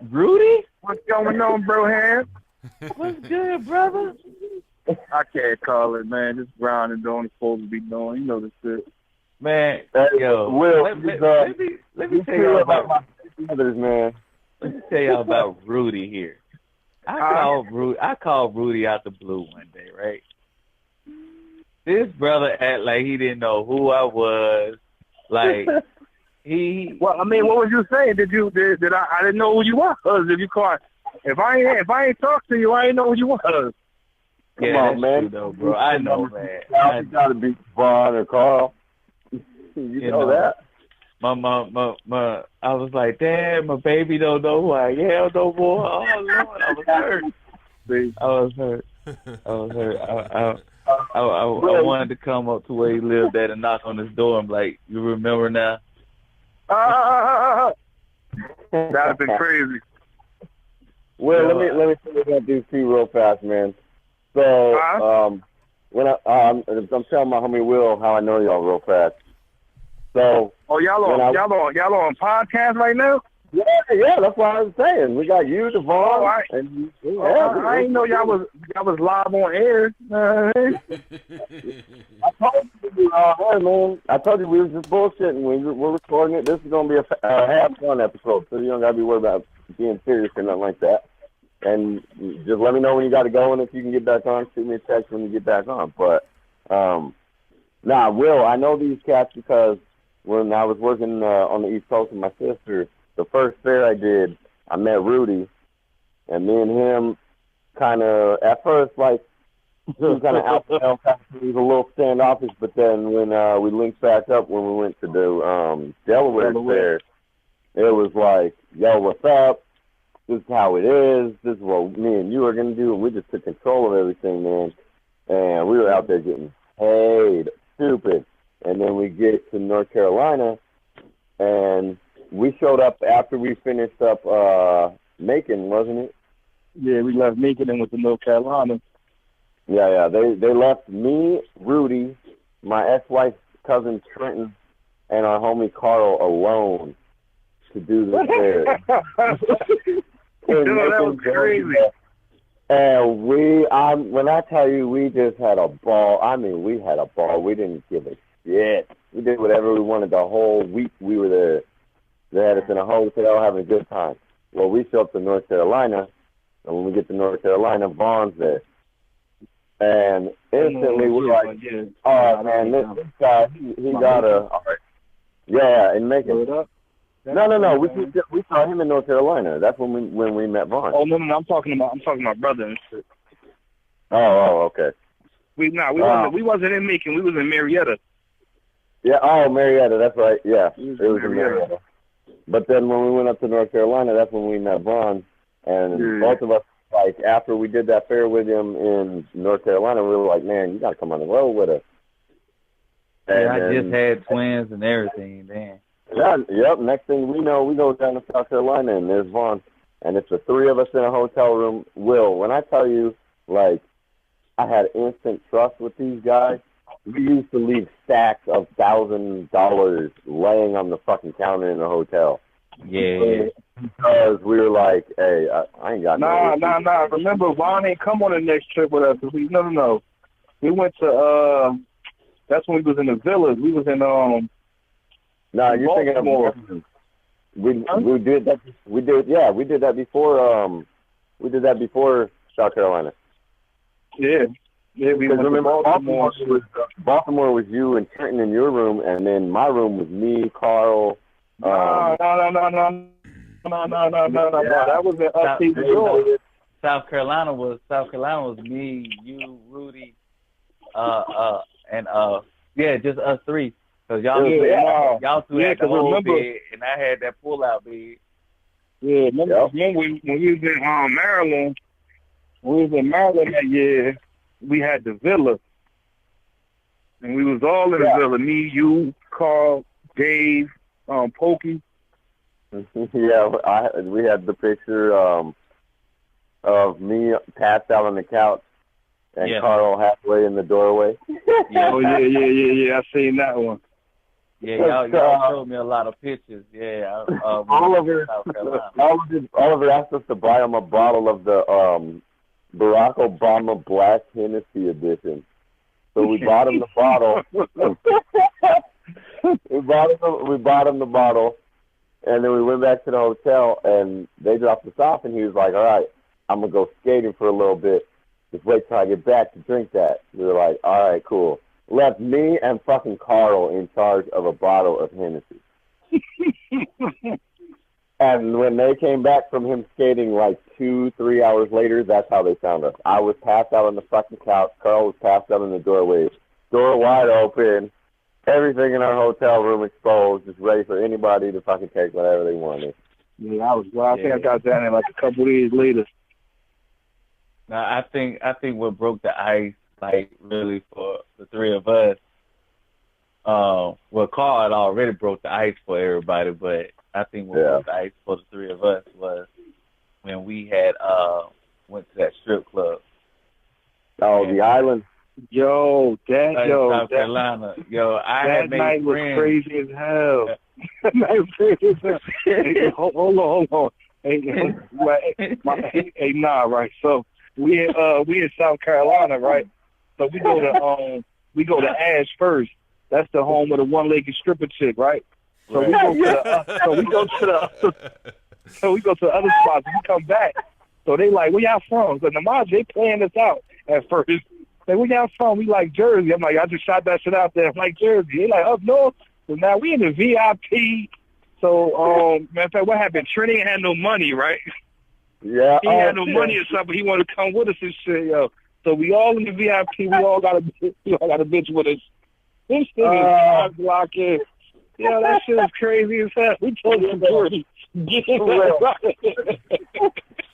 Rudy? What's going on, bro, Ham? What's good, brother? I can't call it, man. Just grinding, doing what it's supposed to be doing. You know this shit. Man, Hey, yo, Will, let me tell y'all about my brothers, man. let me tell y'all about Rudy here. I called Rudy out the blue one day, right? This brother act like he didn't know who I was. Like he Well, I mean, what was you saying? Did I didn't know who you was? If you call, if I ain't talk to you, I ain't know who you was. yeah, Come on, that's man. true though, bro. I know, man. You gotta be Vaughn or Carl. You know that. I was like, damn, my baby don't know who I am no more. Oh Lord, I was hurt. I was hurt. I wanted to come up to where he lived at and knock on his door. I'm like, you remember now? That'd have been crazy. Well, let me tell you about these two real fast, man. So, when I'm telling my homie Will how I know y'all real fast. So, y'all on podcast right now? Yeah, that's what I was saying. We got you, Devon, I didn't know y'all was live on air. I told you, man. I told you we were just bullshitting. We're recording it. This is gonna be a half fun episode, so you don't gotta be worried about being serious or nothing like that. And just let me know when you got to go, and if you can get back on, shoot me a text when you get back on. But Will, I know these cats because when I was working on the East Coast with my sister, the first fair I did, I met Rudy, and me and him kind of, at first, like, he was kind of out there, he was a little standoffish, but then when we linked back up when we went to the Delaware fair, it was like, yo, what's up? This is how it is. This is what me and you are going to do. And we just took control of everything, man. And we were out there getting paid, stupid. And then we get to North Carolina, and we showed up after we finished up Macon, wasn't it? Yeah, we left Macon and went to North Carolina. Yeah. They left me, Rudy, my ex-wife's cousin Trenton, and our homie Carl alone to do this fair. That was crazy. And when I tell you we just had a ball, I mean, we had a ball. We didn't give a shit. We did whatever we wanted the whole week we were there. They had us in a hotel having a good time. Well, we show up to North Carolina, and when we get to North Carolina, Vaughn's there. And instantly we're like, oh, man, this guy, he got a, yeah, and make it. No. We saw him in North Carolina. That's when we met Vaughn. Oh no, I'm talking about brother and shit. Oh, okay. We wasn't in Macon. We was in Marietta. Yeah. Oh, Marietta. That's right. Yeah, it was in Marietta. But then when we went up to North Carolina, that's when we met Vaughn, and both of us, like after we did that fair with him in North Carolina, we were like, man, you gotta come on the road with us. Yeah, I just had twins and everything, man. Yeah, yep. Next thing we know, we go down to South Carolina, and there's Vaughn. And it's the three of us in a hotel room. Will, when I tell you, like, I had instant trust with these guys, we used to leave stacks of $1,000 laying on the fucking counter in the hotel. Yeah. Because we were like, hey, I ain't got Nah. Remember, Vaughn ain't come on the next trip with us. No. We went to, that's when we was in the villas. We was in, no, you're thinking of more. We did that. We did that before. We did that before South Carolina. Yeah. We went remember to Baltimore was you and Trenton in your room, and then my room was me, Carl. No. That was in upstate New York. South Carolina was me, you, Rudy, and just us three. Cause y'all two had the whole bed, and I had that pull-out bed. Yeah, remember when we was in Maryland? When we was in Maryland that year, we had the villa, and we was all in the villa. Me, you, Carl, Dave, Pokey. Yeah, we had the picture of me passed out on the couch and Carl halfway in the doorway. Oh yeah. I seen that one. Yeah, y'all showed me a lot of pictures. Yeah, Oliver, South Carolina. Oliver asked us to buy him a bottle of the Barack Obama Black Hennessy edition. So we bought him the bottle. we bought him the bottle, and then we went back to the hotel, and they dropped us off, and he was like, "All right, I'm gonna go skating for a little bit. Just wait till I get back to drink that." We were like, "All right, cool." Left me and fucking Carl in charge of a bottle of Hennessy. And when they came back from him skating like 2-3 hours later, that's how they found us. I was passed out on the fucking couch. Carl was passed out in the doorway. Door wide open. Everything in our hotel room exposed, just ready for anybody to fucking take whatever they wanted. Yeah, I think I got down there like a couple of days later. Now, I think what broke the ice, like, really for the three of us, well, Carl had already broke the ice for everybody, but I think what broke the ice for the three of us was when we had went to that strip club. Oh, the island. Yo, South Carolina. Yo, I that had made night was friends. crazy as hell. That night was crazy as hell. Hey, hold on. Hey, nah, right. So we in South Carolina, right? So we go to Ash first. That's the home of the one-legged stripper chick, right? So we go to the other spots. We come back. So they like, where y'all from? So Namaji, they playing us out at first. Like, where y'all from? We like Jersey. I'm like, I just shot that shit out there. I'm like, Jersey. They like, up north. So now we in the VIP. So, matter of fact, what happened? Trinity had no money, right? Yeah. He had no money or something. He wanted to come with us and shit, yo. So we all in the VIP. We all got a bitch with us. This thing is blocking. Yeah, that shit is crazy as hell. We told security, get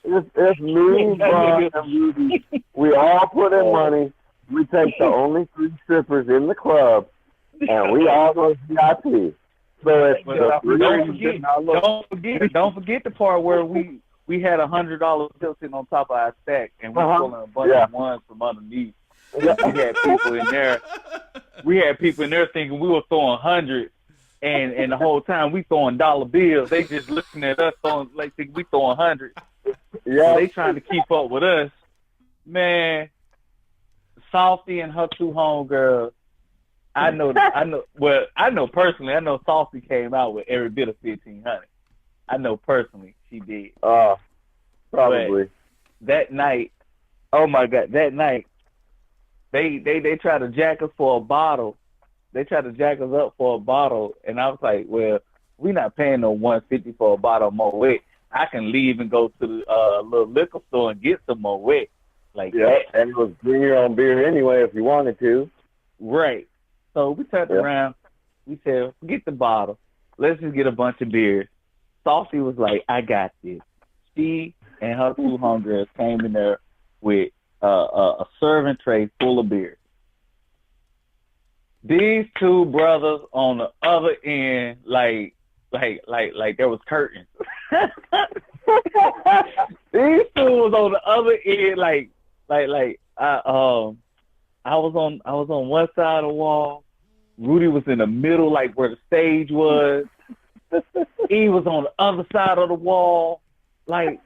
It's me, Brian, and Rudy. We all put in money. We take the only 3 strippers in the club, and we all go VIP. So it's don't forget the part where we had $100 still sitting on top of our stack, and we pulling a bunch of ones from underneath. We had people in there. We had people in there thinking we were throwing hundreds, and the whole time we throwing dollar bills. They just looking at us throwing like we throwing hundreds. Yeah, so they trying to keep up with us. Man, Softy and her 2 homegirls. I know personally. I know Softy came out with every bit of 1,500. I know personally she did. Probably. But that night, oh my God, that night. They tried to jack us for a bottle. They tried to jack us up for a bottle, and I was like, well, we're not paying no $150 for a bottle of Moet. I can leave and go to the little liquor store and get some Moet. Like that. And it was bring your own beer anyway if you wanted to. Right. So we turned around. We said, forget the bottle. Let's just get a bunch of beers. Saucy was like, I got this. She and her 2 homegirls came in there with a serving tray full of beer. These 2 brothers on the other end, like there was curtains. These 2 was on the other end, I was on one side of the wall. Rudy was in the middle, like where the stage was. He was on the other side of the wall, like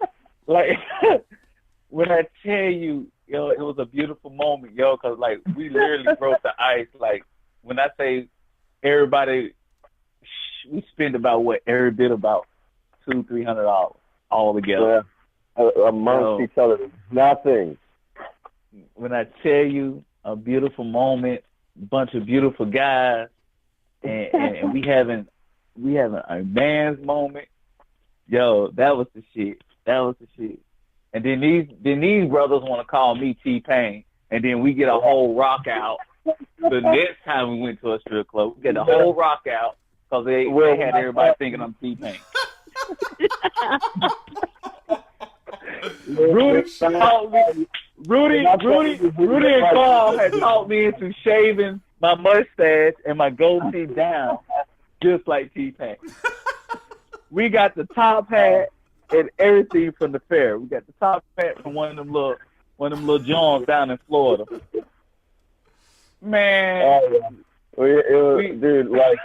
when I tell you, yo, it was a beautiful moment, yo, because, like, we literally broke the ice. Like, when I say everybody, we spent about, every bit about $200-$300 all together. Amongst each other. Nothing. When I tell you, a beautiful moment, bunch of beautiful guys, and we having a man's moment. Yo, that was the shit. And then these brothers want to call me T-Pain, and then we get a whole rock out. The next time we went to a strip club, we get a whole rock out because they had everybody thinking I'm T-Pain. Rudy and Carl had taught me into shaving my mustache and my goatee down, just like T-Pain. We got the top hat and everything from the fair. We got the top hat from one of them little joints down in Florida. Man, dude, like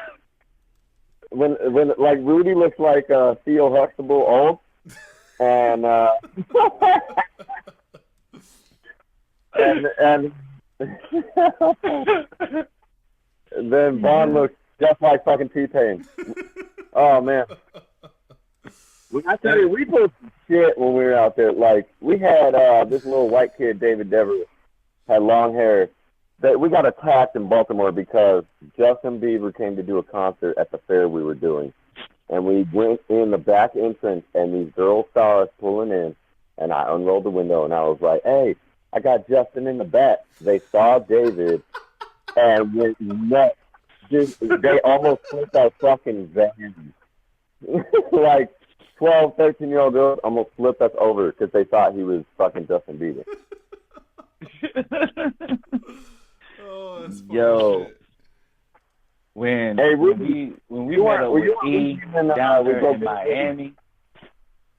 when like Rudy looks like Theo Huxtable old, and and then Vaughn looks just like fucking T-Pain. Oh man. When I tell you, we put some shit when we were out there. Like, we had this little white kid, David Dever, had long hair. That we got attacked in Baltimore because Justin Bieber came to do a concert at the fair we were doing. And we went in the back entrance, and these girls saw us pulling in, and I unrolled the window, and I was like, hey, I got Justin in the back. They saw David and went nuts. They almost flipped our fucking van. Like, 12, 13-year-old girls almost flipped us over because they thought he was fucking Justin Bieber. Oh, that's funny. Yo, Shit. when Hey, we met up with E down there in Miami.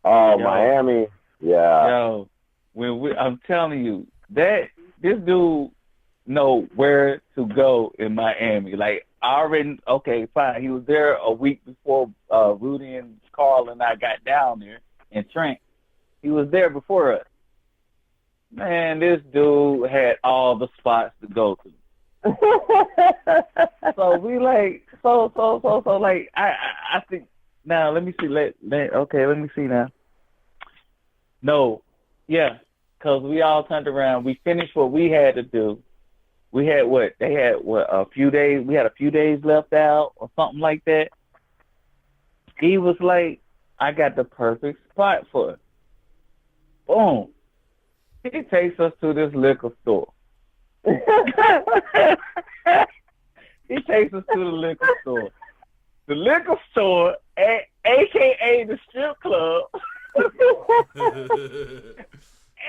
Oh, Yo. Miami. Yeah. Yo, I'm telling you, this dude know where to go in Miami. Like, I already, okay, fine. He was there a week before Rudy and Carl and I got down there in Trent. He was there before us. Man, this dude had all the spots to go to. So we like, so like, I think, now let me see, let me see now. No, yeah, because we all turned around. We finished what we had to do. We had a few days. We had a few days left out or something like that. He was like, I got the perfect spot for it. Boom. He takes us to this liquor store. He takes us to the liquor store. The liquor store, a.k.a. the strip club.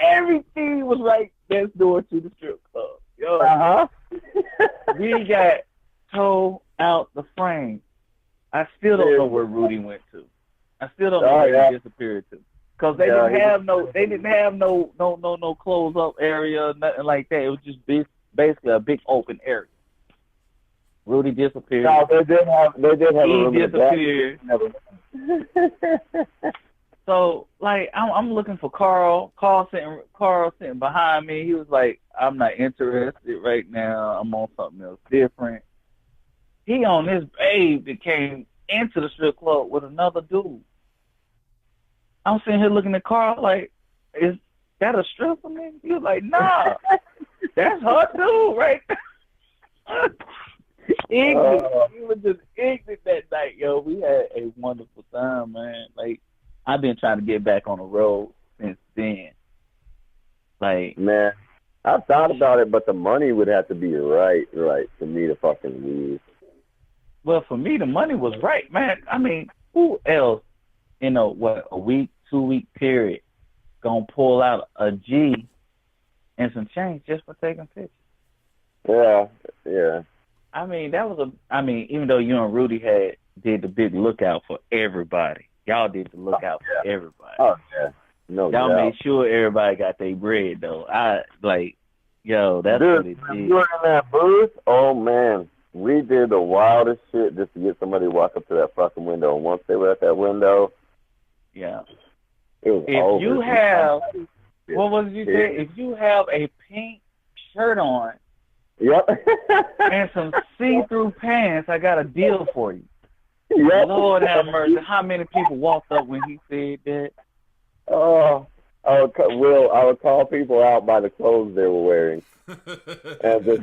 Everything was right next door to the strip club. Yo, we got towed out the frame. I still don't know where Rudy went to. I still don't know where he disappeared to. Because they didn't have no close up area, nothing like that. It was just basically a big open area. Rudy disappeared. No, they did have a room. He disappeared. So, like, I'm looking for Carl. Carl sitting behind me. He was like, I'm not interested right now. I'm on something else different. He on this babe that came into the strip club with another dude. I'm sitting here looking at Carl like, is that a stripper, man? He was like, nah, that's her dude right there. Ignorant. He was just ignorant that night, yo. We had a wonderful time, man. Like, I've been trying to get back on the road since then. Like, man, I've thought about it, but the money would have to be right for me to fucking leave. Well, for me, the money was right, man. I mean, who else in a 2-week period gonna pull out a G and some change just for taking pictures? Yeah. I mean, even though you and Rudy did the big lookout for everybody. Y'all did the lookout for everybody. Oh, yeah. No Y'all doubt. made sure everybody got their bread, though. That's what it Dude, did. you were in that booth? Oh, man. We did the wildest shit just to get somebody to walk up to that fucking window. And once they were at that window, yeah. it was If over. you have, what was you say? If you have a pink shirt on Yep. and some see-through pants, I got a deal for you. Yep. Lord have mercy. How many people walked up when he said that? Oh, I would call people out by the clothes they were wearing. And just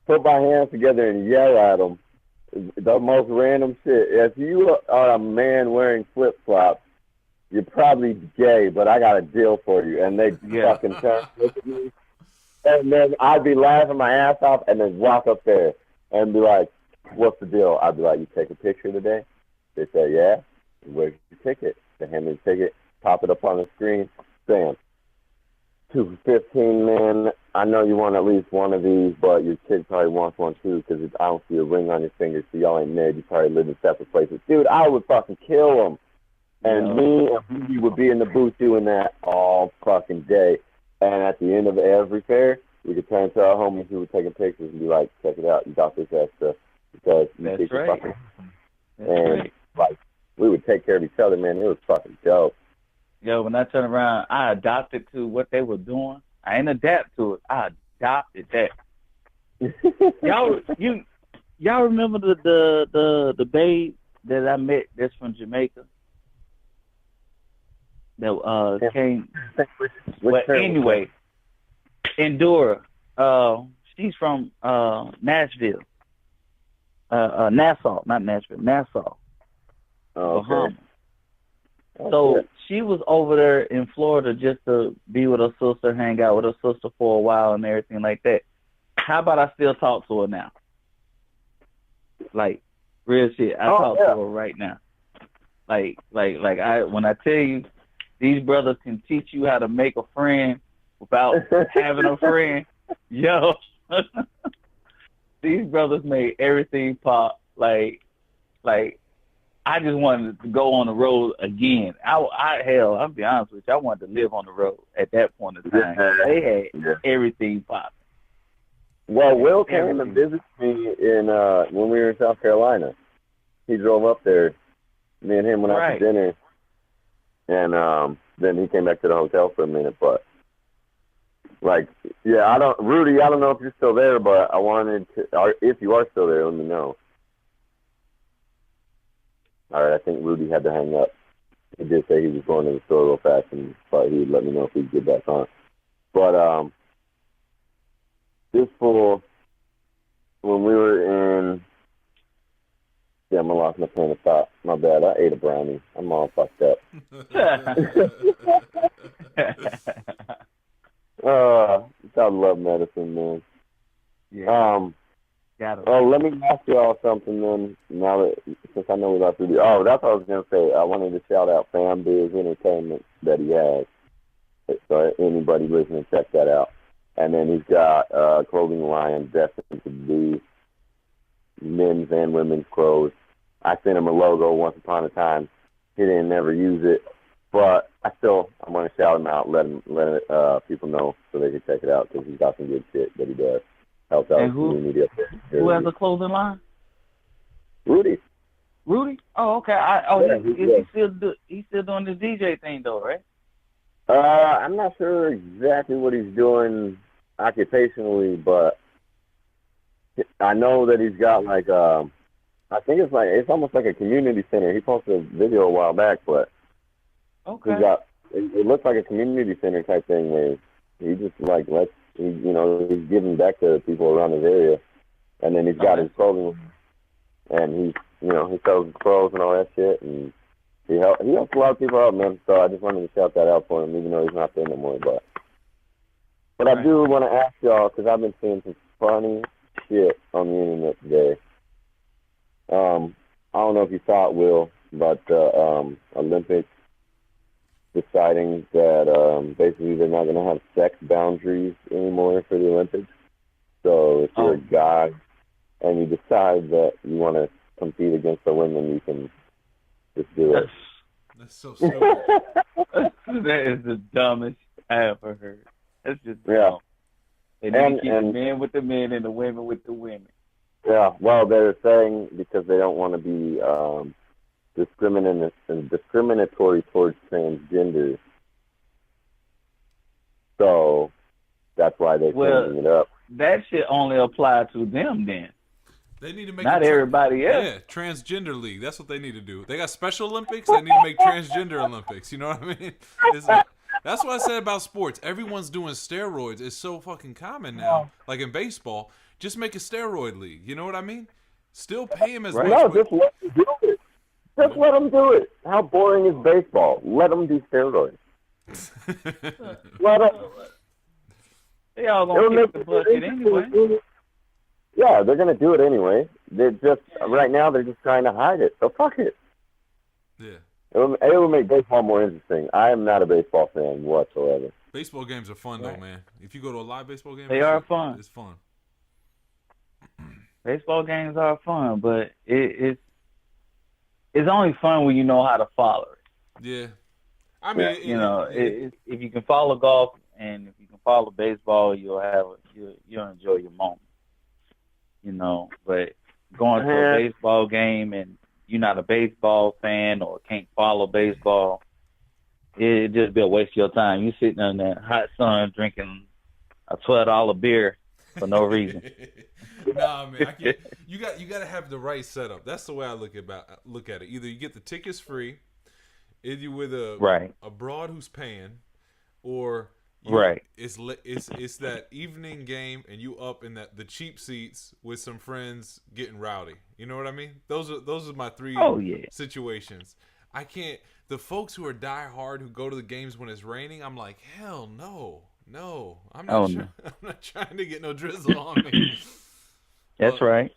put my hands together and yell at them. The most random shit. If you are a man wearing flip-flops, you're probably gay, but I got a deal for you. And they fucking turn and look at me. And then I'd be laughing my ass off and then walk up there and be like, what's the deal? I'd be like, you take a picture today? They say, yeah. Where's your ticket? They hand me the ticket, pop it up on the screen, bam. 2:15, man. I know you want at least one of these, but your kid probably wants one too because I don't see a ring on your finger, so y'all ain't married. You probably live in separate places. Dude, I would fucking kill them. And me and Rudy would be in the booth doing that all fucking day. And at the end of every fair, we could turn to our homies who were taking pictures and be like, check it out, you got this extra. because you That's keep it right. fucking. That's And right. like we would take care of each other, man. It was fucking dope. Yo, when I turn around, I adopted to what they were doing. I ain't adapt to it. I adopted that. Y'all remember the babe that I met that's from Jamaica that came. Well, anyway, Endura. She's from Nashville, Nassau, not Nashville, Nassau, Bahamas. So she was over there in Florida just to be with her sister, hang out with her sister for a while and everything like that. How about I still talk to her now? Like, real shit. I talk to her right now. Like when I tell you, these brothers can teach you how to make a friend without having a friend. Yo, these brothers made everything pop. Like, I just wanted to go on the road again. I'll be honest with you, I wanted to live on the road at that point in time. They had everything popping. Well, Will came and visited me in when we were in South Carolina. He drove up there. Me and him went out to dinner, and then he came back to the hotel for a minute. But Rudy, I don't know if you're still there, but I wanted to. If you are still there, let me know. All right, I think Rudy had to hang up. He did say he was going to the store real fast, and but he would let me know if he'd get back on. But this fool, when we were in, I lost my train of thought. My bad. I ate a brownie. I'm all fucked up. I love medicine, man. Yeah. Let me ask y'all something then. Now that since I know we got to do. Oh, that's what I was gonna say. I wanted to shout out FanBiz Entertainment that he has. So anybody listening, check that out. And then he's got clothing line destined to be men's and women's clothes. I sent him a logo once upon a time. He didn't never use it, but I want to shout him out, let people know so they can check it out because he's got some good shit that he does. Helps out the community up there. Who has a clothing line? Rudy. Oh, okay. He's still doing the DJ thing though, right? I'm not sure exactly what he's doing occupationally, but I know that he's got I think it's almost like a community center. He posted a video a while back, but he's got it looks like a community center type thing where he just he's giving back to people around his area, and then he's got his clothing, and he sells his clothes and all that shit, and he helps a lot of people out, man. So I just wanted to shout that out for him, even though he's not there no more. But I do want to ask y'all because I've been seeing some funny shit on the internet today. I don't know if you saw it, Will, but Olympics deciding that basically they're not going to have sex boundaries anymore for the Olympics. So if you're a guy and you decide that you want to compete against the women, you can just do it. That's so stupid. That is the dumbest I ever heard. That's just dumb. They need to keep the men with the men and the women with the women. Yeah, well, they're saying because they don't want to be discriminatory towards transgenders. So that's why they're changing it up. That should only apply to them then. They need to make not everybody else. Yeah, transgender league. That's what they need to do. They got Special Olympics. They need to make transgender Olympics. You know what I mean? That's what I said about sports. Everyone's doing steroids. It's so fucking common now. Like in baseball, just make a steroid league. You know what I mean? Still pay him as much. No, just let them do it. Just let them do it. How boring is baseball? Let them do steroids. Let them. They all gonna kick the bucket anyway. Yeah, they're gonna do it anyway. They're just right now. They're just trying to hide it. So fuck it. Yeah. It will make baseball more interesting. I am not a baseball fan whatsoever. Baseball games are fun though, man. If you go to a live baseball game, they are fun. It's fun. Baseball games are fun, but it's only fun when you know how to follow it. Yeah. I mean, if you can follow golf and if you can follow baseball, you'll enjoy your moment. But going to a baseball game and you're not a baseball fan or can't follow baseball, it'd just be a waste of your time. You sitting in that hot sun drinking a $12 beer for no reason. Nah, man, I can't. You got to have the right setup. That's the way I look at it. Either you get the tickets free, either you with a broad who's paying, or it's that evening game and you up in the cheap seats with some friends getting rowdy. You know what I mean? Those are my three situations. I can't. The folks who are die hard who go to the games when it's raining, I'm like, hell no. No, I'm not. I'm not trying to get no drizzle on me. That's right.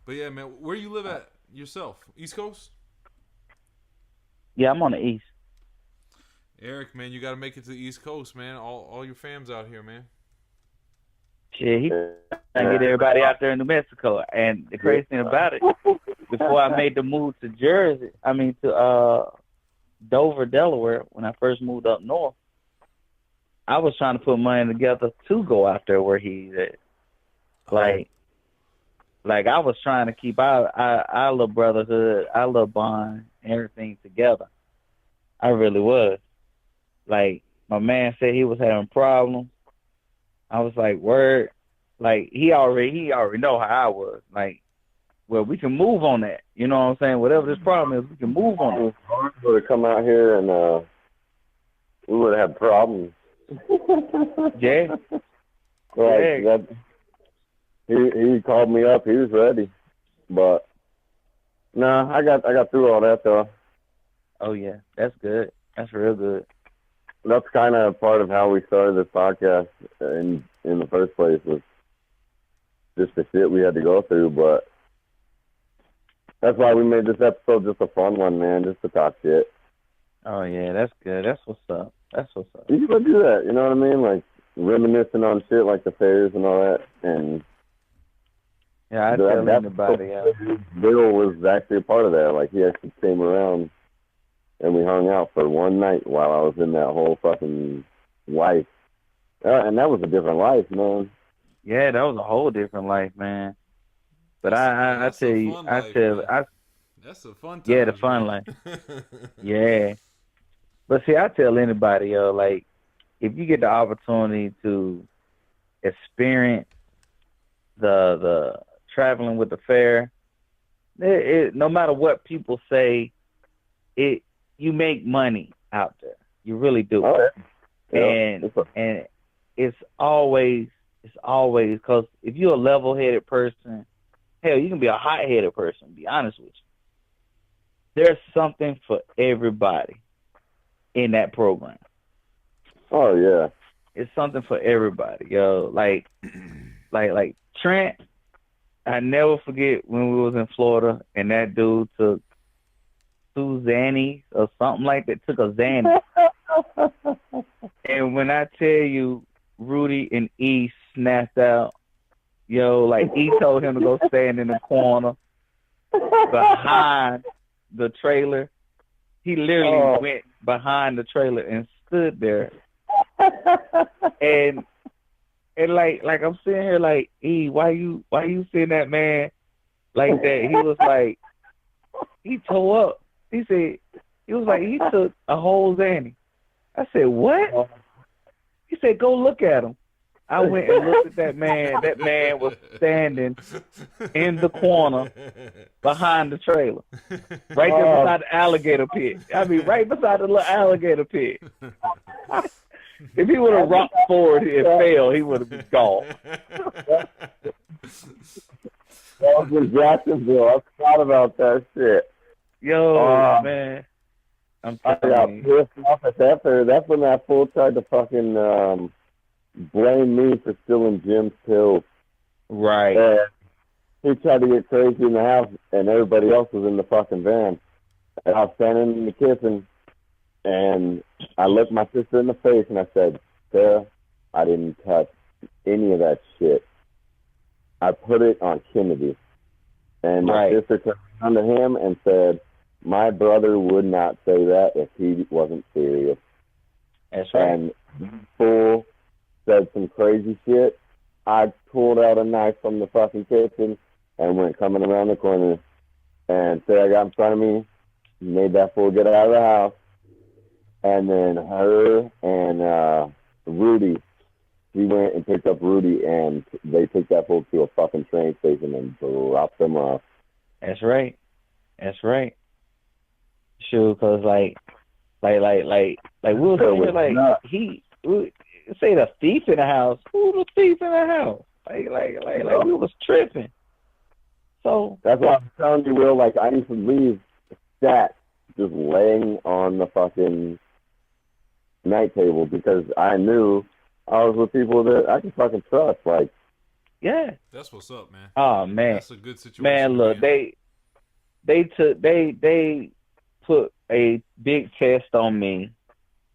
But yeah, man, where you live at yourself? East Coast? Yeah, I'm on the East. Eric, man, you got to make it to the East Coast, man. All your fams out here, man. Yeah, he trying to get everybody out there in New Mexico. And the crazy thing about it, before I made the move to to Dover, Delaware, when I first moved up north, I was trying to put money together to go out there where he's at. Like I was trying to keep our little brotherhood, our little bond, everything together. I really was. Like, my man said he was having problems. I was like, word. Like, he already know how I was. Like, well, we can move on that. You know what I'm saying? Whatever this problem is, we can move on it. He would have come out here and we would have had problems. Yeah. He called me up. He was ready, but nah, I got through all that though. Oh yeah, that's good. That's real good. That's kind of part of how we started this podcast in the first place, was just the shit we had to go through. But that's why we made this episode just a fun one, man, just to talk shit. Oh yeah, that's good. That's what's up. You should do that. You know what I mean? Like reminiscing on shit like the fairs and all that. And yeah, I tell anybody. Bill was actually a part of that. Like he actually came around and we hung out for one night while I was in that whole fucking life. And that was a different life, man. Yeah, that was a whole different life, man. But I tell you, that's a fun time. Yeah, the fun life. Yeah. But see, I tell anybody, like, if you get the opportunity to experience the traveling with the fair, no matter what people say, you make money out there. You really do. Oh, yeah. And it's always because if you're a level-headed person, hell, you can be a hot-headed person, to be honest with you. There's something for everybody in that program. Oh yeah, it's something for everybody, yo. Like Trent, I never forget when we was in Florida and that dude took 2 Xannies or something like that. Took a Xanny, and when I tell you, Rudy and E snapped out, yo. Like E told him to go stand in the corner behind the trailer. He literally went behind the trailer and stood there. and like I'm sitting here like, E, why you seeing that man like that? He was like, he tore up. He was like, he took a whole Xanny. I said, what? He said, go look at him. I went and looked at that man. That man was standing in the corner behind the trailer. Right there beside the alligator pit. I mean, right beside the little alligator pit. If he would have rocked forward and fell, he would have been gone. That was in Jacksonville. I forgot about that shit. Yo, man. I'm telling you. Pissed off at that fair. That's when that fool tried to fucking blame me for stealing Jim's pills. Right. He tried to get crazy in the house, and everybody else was in the fucking van. And I was standing in the kitchen, and I looked my sister in the face, and I said, Sarah, I didn't touch any of that shit. I put it on Kennedy. And my sister turned around to him and said, my brother would not say that if he wasn't serious. That's right. And the fool said some crazy shit. I pulled out a knife from the fucking kitchen and went coming around the corner. And Sarah got in front of me, made that fool get out of the house. And then her and Rudy, we went and picked up Rudy, and they took that fool to a fucking train station and dropped him off. That's right. That's right. Sure, cause like we'll say we say the thief in the house. Who the thief in the house? Like we was tripping. So that's why I'm telling you, Will. Like I used to leave stats just laying on the fucking night table because I knew I was with people that I could fucking trust. Like, yeah, that's what's up, man. Oh man, that's a good situation. Man, look, they put a big test on me,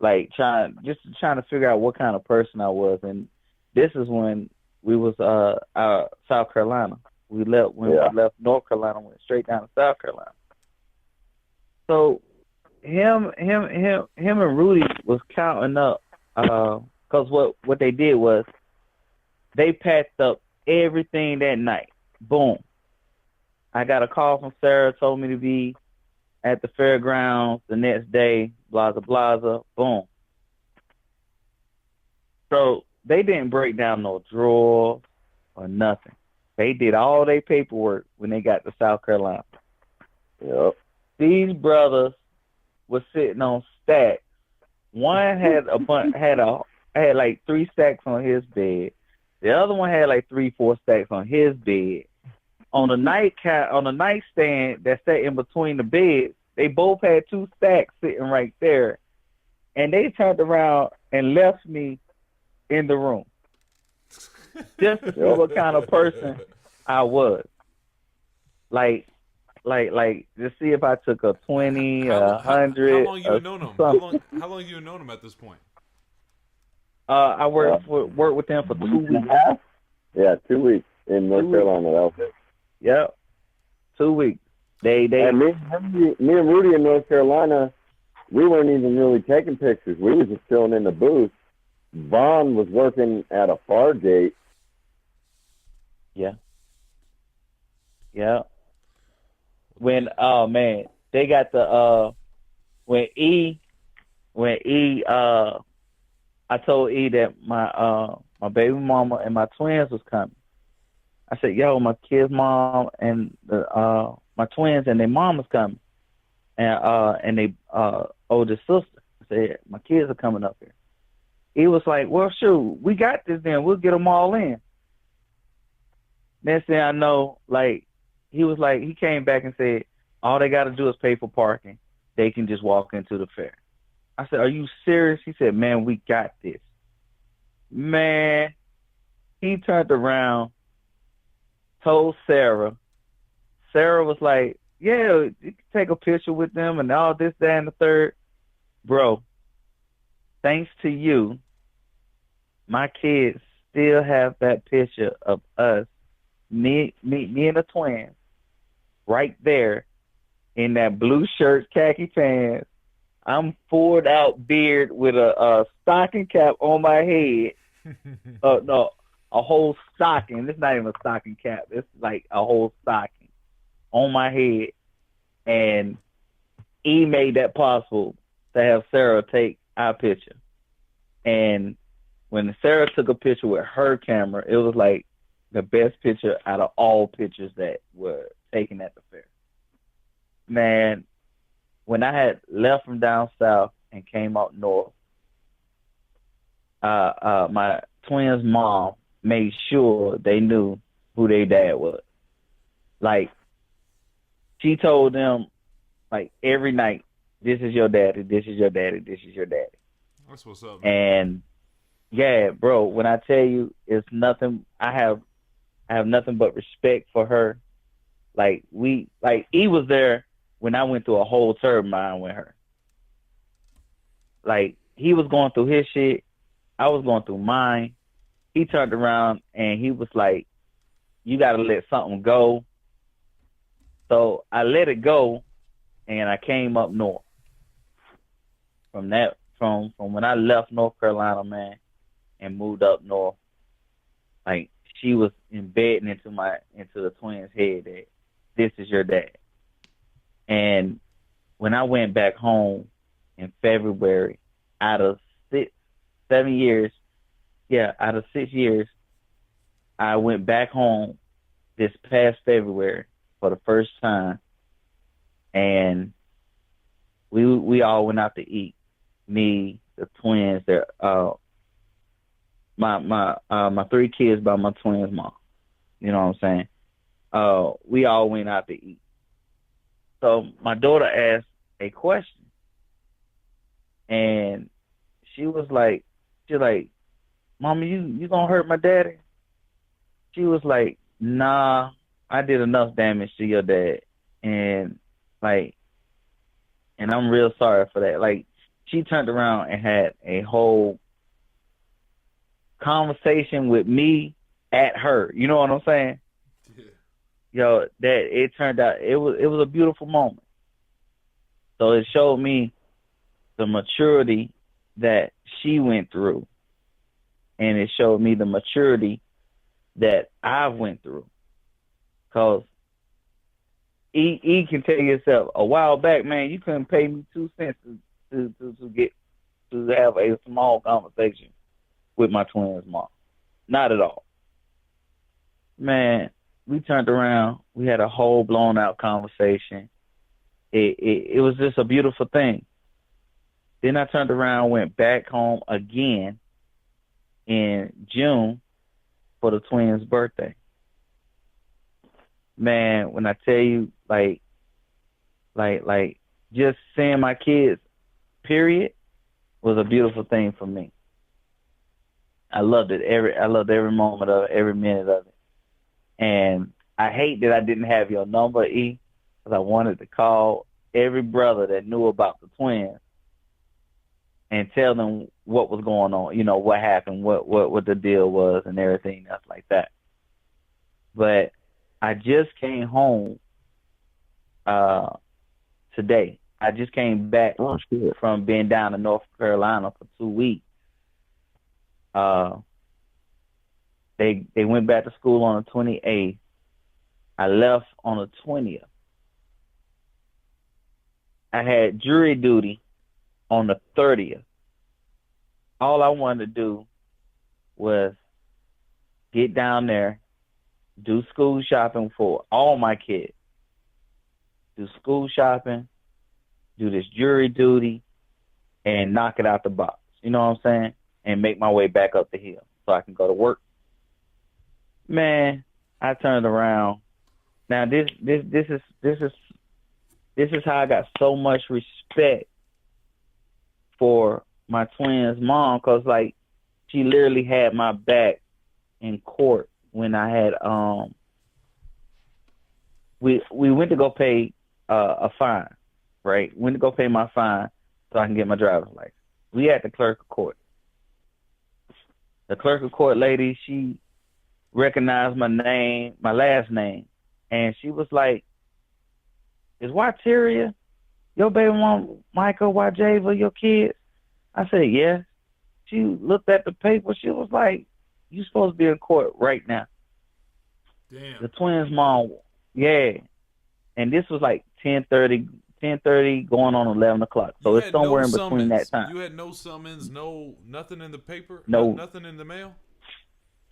like trying to figure out what kind of person I was, and this is when we was South Carolina. We left we left North Carolina, went straight down to South Carolina. So him and Rudy was counting up, cause what they did was they packed up everything that night. Boom. I got a call from Sarah, told me to be at the fairgrounds the next day, blaza blaza, boom. So they didn't break down no drawer or nothing. They did all their paperwork when they got to South Carolina. Yep. These brothers were sitting on stacks. One had had like 3 stacks on his bed. The other one had like 3-4 stacks on his bed. On the nightstand that sat in between the beds, they both had 2 stacks sitting right there. And they turned around and left me in the room. Just to see what kind of person I was. Like to see if I took a 20, 100. How long you known him? How long you known him at this point? I worked with them for 2 weeks. Yeah, 2 weeks in North Carolina. That was it. Yep, 2 weeks. They and me and Rudy in North Carolina, we weren't even really taking pictures. We were just chilling in the booth. Vaughn was working at a far gate. Yeah. When they got the when I told E that my baby mama and my twins was coming. I said, yo, my kid's mom and my twins and their mom was coming. And they older sister. I said, my kids are coming up here. He was like, well, shoot, we got this then. We'll get them all in. Next thing I know, like, he came back and said, all they got to do is pay for parking. They can just walk into the fair. I said, are you serious? He said, man, we got this. Man, he turned around, told Sarah. Sarah was like, yeah, you can take a picture with them and all this, that, and the third. Bro, thanks to you, my kids still have that picture of us, me and the twins, right there in that blue shirt, khaki pants. I'm forward out beard with a stocking cap on my head. No, a whole stocking. It's not even a stocking cap. It's like a whole stocking on my head. And he made that possible to have Sarah take our picture. And when Sarah took a picture with her camera, it was like the best picture out of all pictures that were taken at the fair. Man, when I had left from down south and came up north, my twins' mom made sure they knew who their dad was. Like, she told them, like, every night, this is your daddy, this is your daddy, this is your daddy. That's what's up, man. And, yeah, bro, when I tell you, it's nothing, I have nothing but respect for her. Like, he was there when I went through a whole turbine with her. Like, he was going through his shit. I was going through mine. He turned around and he was like, you got to let something go. So I let it go and I came up north. From when I left North Carolina, man, and moved up north, like, she was embedding into the twins' head that this is your dad. And when I went back home in February, out of 7 years, out of 6 years, I went back home this past February for the first time, and we all went out to eat. Me, the twins, my 3 kids by my twins' mom. You know what I'm saying? We all went out to eat. So my daughter asked a question, and she was like, "Mama, you gonna hurt my daddy?" She was like, "Nah, I did enough damage to your dad, and and I'm real sorry for that." Like, she turned around and had a whole conversation with me at her. You know what I'm saying? Yeah. Yo, that it turned out it was a beautiful moment. So it showed me the maturity that she went through, and it showed me the maturity that I went through. Cause E can tell yourself a while back, man, you couldn't pay me 2 cents to have a small conversation with my twins' mom. Not at all. Man, we turned around. We had a whole blown out conversation. It was just a beautiful thing. Then I turned around, went back home again in June for the twins' birthday. Man, when I tell you, like just seeing my kids, period, was a beautiful thing for me. I loved it. I loved every moment of it, every minute of it. And I hate that I didn't have your number, E, because I wanted to call every brother that knew about the twins and tell them what was going on, you know, what happened, what the deal was and everything else like that. But I just came home today. I just came back from being down in North Carolina for 2 weeks. They went back to school on the 28th. I left on the 20th. I had jury duty on the 30th. All I wanted to do was get down there, do school shopping for all my kids, do school shopping, do this jury duty, and knock it out the box. You know what I'm saying? And make my way back up the hill so I can go to work. Man, I turned around. Now this is how I got so much respect for my twins' mom, cause like she literally had my back in court when I had we went to go pay a fine, right? Went to go pay my fine so I can get my driver's license. We at the clerk of court. The clerk of court lady, she recognized my name, my last name, and she was like, "Is Wateria your baby mom, Michael, Wajava, your kids?" I said, "Yes." She looked at the paper. She was like, "You supposed to be in court right now." Damn. The twins' mom, yeah. And this was like 10:30 going on 11 o'clock. So it's somewhere in between that time. You had no summons, nothing in the paper? No. Nothing in the mail?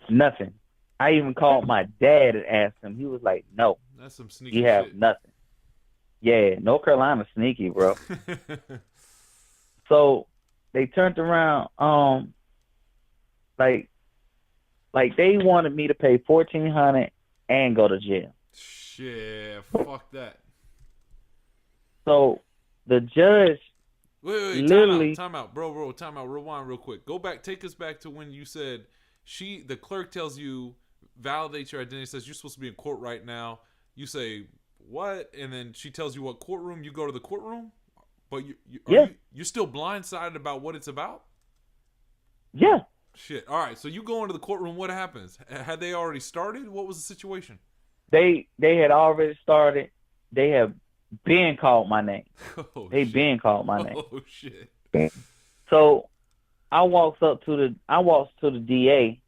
Nothing. I even called my dad and asked him. He was like, "No." That's some sneaky You have shit. nothing. Yeah, North Carolina sneaky, bro. So they turned around, like they wanted me to pay $1,400 and go to jail. Shit, fuck that. So the judge Wait, literally time out, bro, time out. Rewind real quick. Take us back to when you said the clerk tells you, validates your identity, says you're supposed to be in court right now. You say what, and then she tells you what courtroom. You go to the courtroom, but you're still blindsided about what it's about. Yeah. Shit. All right. So you go into the courtroom. What happens? Had they already started? What was the situation? They had already started. They have been called my name. Oh, they shit. been called my name. Oh shit. So I walked to the DA,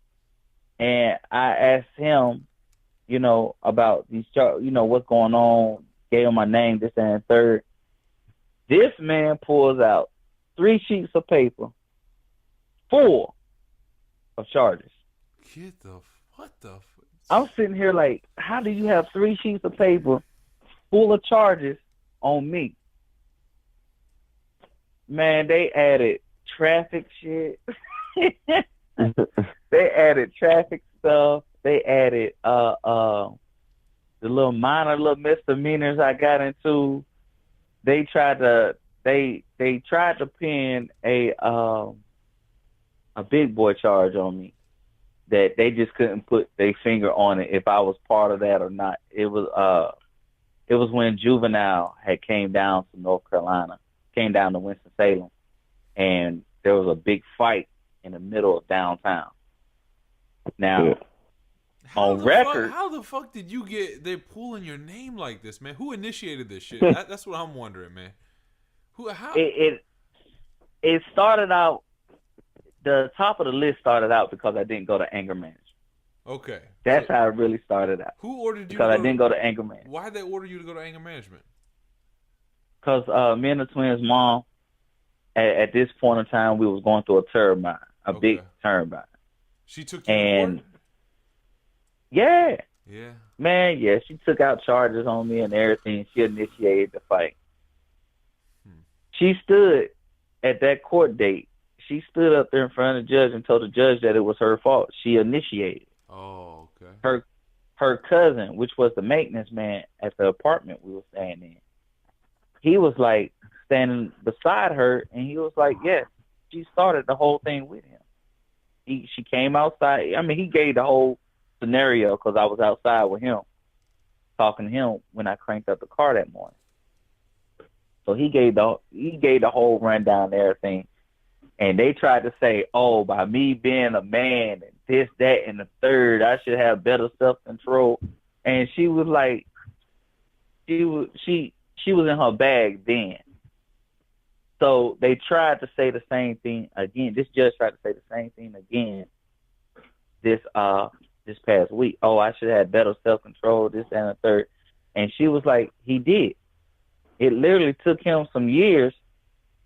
and I asked him, about these what's going on. Gave him my name, this and third. This man pulls out 3 sheets of paper full of charges. What the? I'm sitting here like, how do you have 3 sheets of paper full of charges on me? Man, they added traffic shit. They added traffic stuff. They added the little misdemeanors I got into. They tried to pin a big boy charge on me that they just couldn't put their finger on it if I was part of that or not. It was when Juvenile had came down to North Carolina, came down to Winston-Salem, and there was a big fight in the middle of downtown. Now, on record, how the fuck did you get? They're pulling your name like this, man. Who initiated this shit? That's what I'm wondering, man. How? It started out. The top of the list started out because I didn't go to anger management. Okay, that's how it really started out. Who ordered you? Because I didn't go to anger management. Why did they order you to go to anger management? Because me and the twins' mom, at this point in time, we was going through a turbine, big turbine. She took you to court? Yeah. Yeah. Man, yeah, she took out charges on me and everything. She initiated the fight. She stood at that court date. She stood up there in front of the judge and told the judge that it was her fault. She initiated. Oh, okay. Her cousin, which was the maintenance man at the apartment we were staying in, he was like standing beside her, and he was like, yes, she started the whole thing with him. She came outside. I mean, he gave the whole scenario because I was outside with him, talking to him when I cranked up the car that morning. So he gave the whole rundown and everything. And they tried to say, oh, by me being a man and this, that, and the third, I should have better self-control. And she was like, she was in her bag then. So they tried to say the same thing again. This judge tried to say the same thing again this past week. Oh, I should have better self-control, this, and the third. And she was like, he did. It literally took him some years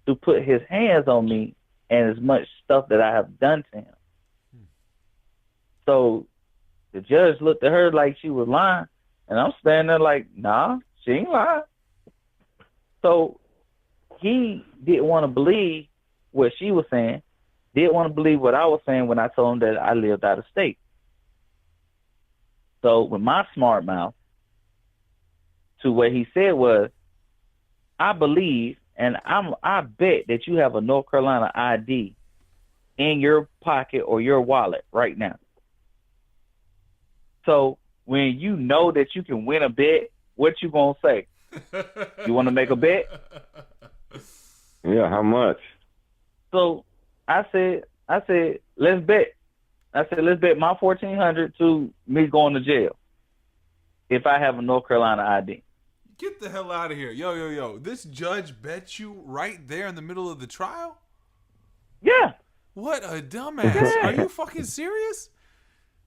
to put his hands on me and as much stuff that I have done to him. So the judge looked at her like she was lying, and I'm standing there like, nah, she ain't lying. So he didn't want to believe what she was saying, didn't want to believe what I was saying when I told him that I lived out of state. So with my smart mouth, to what he said was, I believe, and I bet that you have a North Carolina ID in your pocket or your wallet right now. So when you know that you can win a bet, what you gonna say? You want to make a bet? Yeah, how much? So I said, let's bet. I said, let's bet my $1,400 to me going to jail if I have a North Carolina ID. Get the hell out of here. Yo. This judge bet you right there in the middle of the trial? Yeah. What a dumbass. Yeah. Are you fucking serious?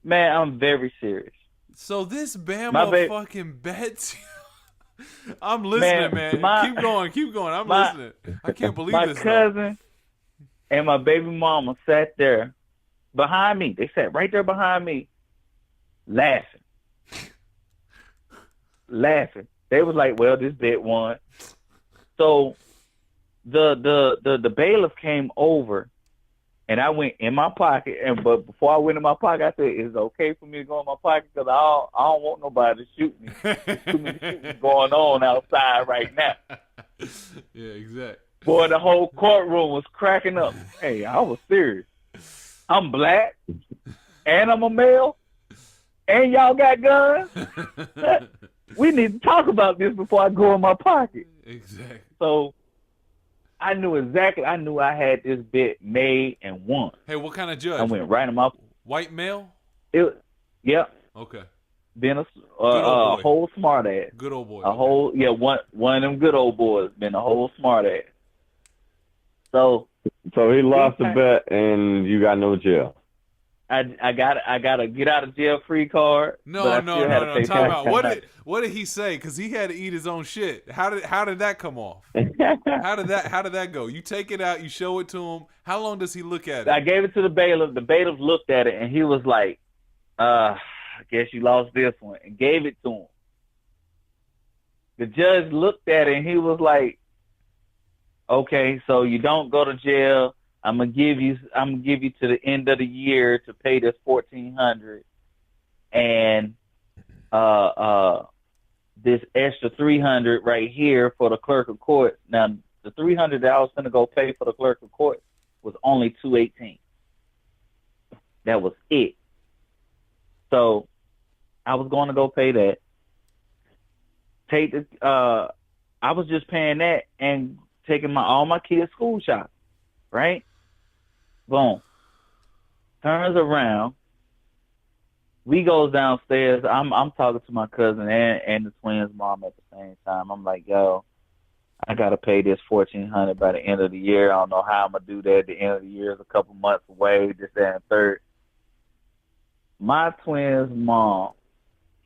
Man, I'm very serious. So this Bama fucking bets you. I'm listening, man. Keep going. I'm listening. I can't believe this. My cousin and my baby mama sat there behind me. They sat right there behind me laughing. They was like, well, this bet won. So the bailiff came over, and I went in my pocket. But before I went in my pocket, I said, is it okay for me to go in my pocket? Because I don't want nobody to shoot me. There's too many shooting going on outside right now. Yeah, exactly. Boy, the whole courtroom was cracking up. Hey, I was serious. I'm black, and I'm a male, and y'all got guns. We need to talk about this before I go in my pocket. Exactly. So I knew I had this bet made and won. Hey, what kind of judge? I went right in my... White male? Yeah. Okay. Been a whole smart ass. Good old boy. One of them good old boys. Been a whole smart ass. So he lost the bet and you got no jail. I got a get out of jail free card, but No, I no, still had no, to no. pay Time out. $1,400. What did he say? Because he had to eat his own shit. How did that come off? How did that go? You take it out, you show it to him. How long does he look at I it? gave it to the bailiff. The bailiff looked at it and he was like, I guess you lost this one, and gave it to him. The judge looked at it and he was like, okay, so you don't go to jail. I'm gonna give you to the end of the year to pay this $1,400 and this extra $300 right here for the clerk of court. Now the $300 that I was gonna go pay for the clerk of court was only $218. That was it. So I was going to go pay that. I was just paying that and taking all my kids' school shopping, right? Boom. Turns around. We goes downstairs. I'm talking to my cousin and the twins' mom at the same time. I'm like, yo, I gotta pay this $1,400 by the end of the year. I don't know how I'm gonna do that. At the end of the year is a couple months away. This, that, and third. My twins' mom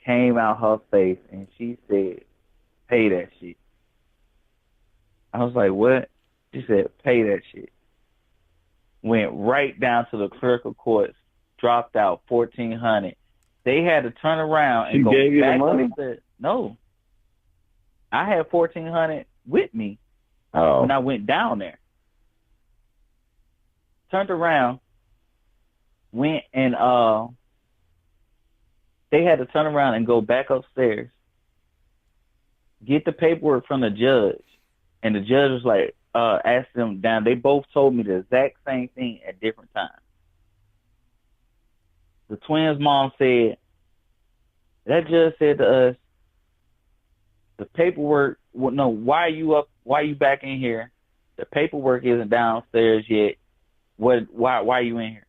came out her face and she said, "Pay that shit." I was like, "What?" She said, "Pay that shit." Went right down to the clerk of courts, dropped out $1,400. They had to turn around and She go gave you the back money? upstairs. No, I had $1,400 with me Oh. when I went down there. Turned around, went and they had to turn around and go back upstairs, get the paperwork from the judge, and the judge was like, asked them down. They both told me the exact same thing at different times. The twins' mom said, that judge said to us, the paperwork, well, no, why are you up? Why are you back in here? The paperwork isn't downstairs yet. Why are you in here?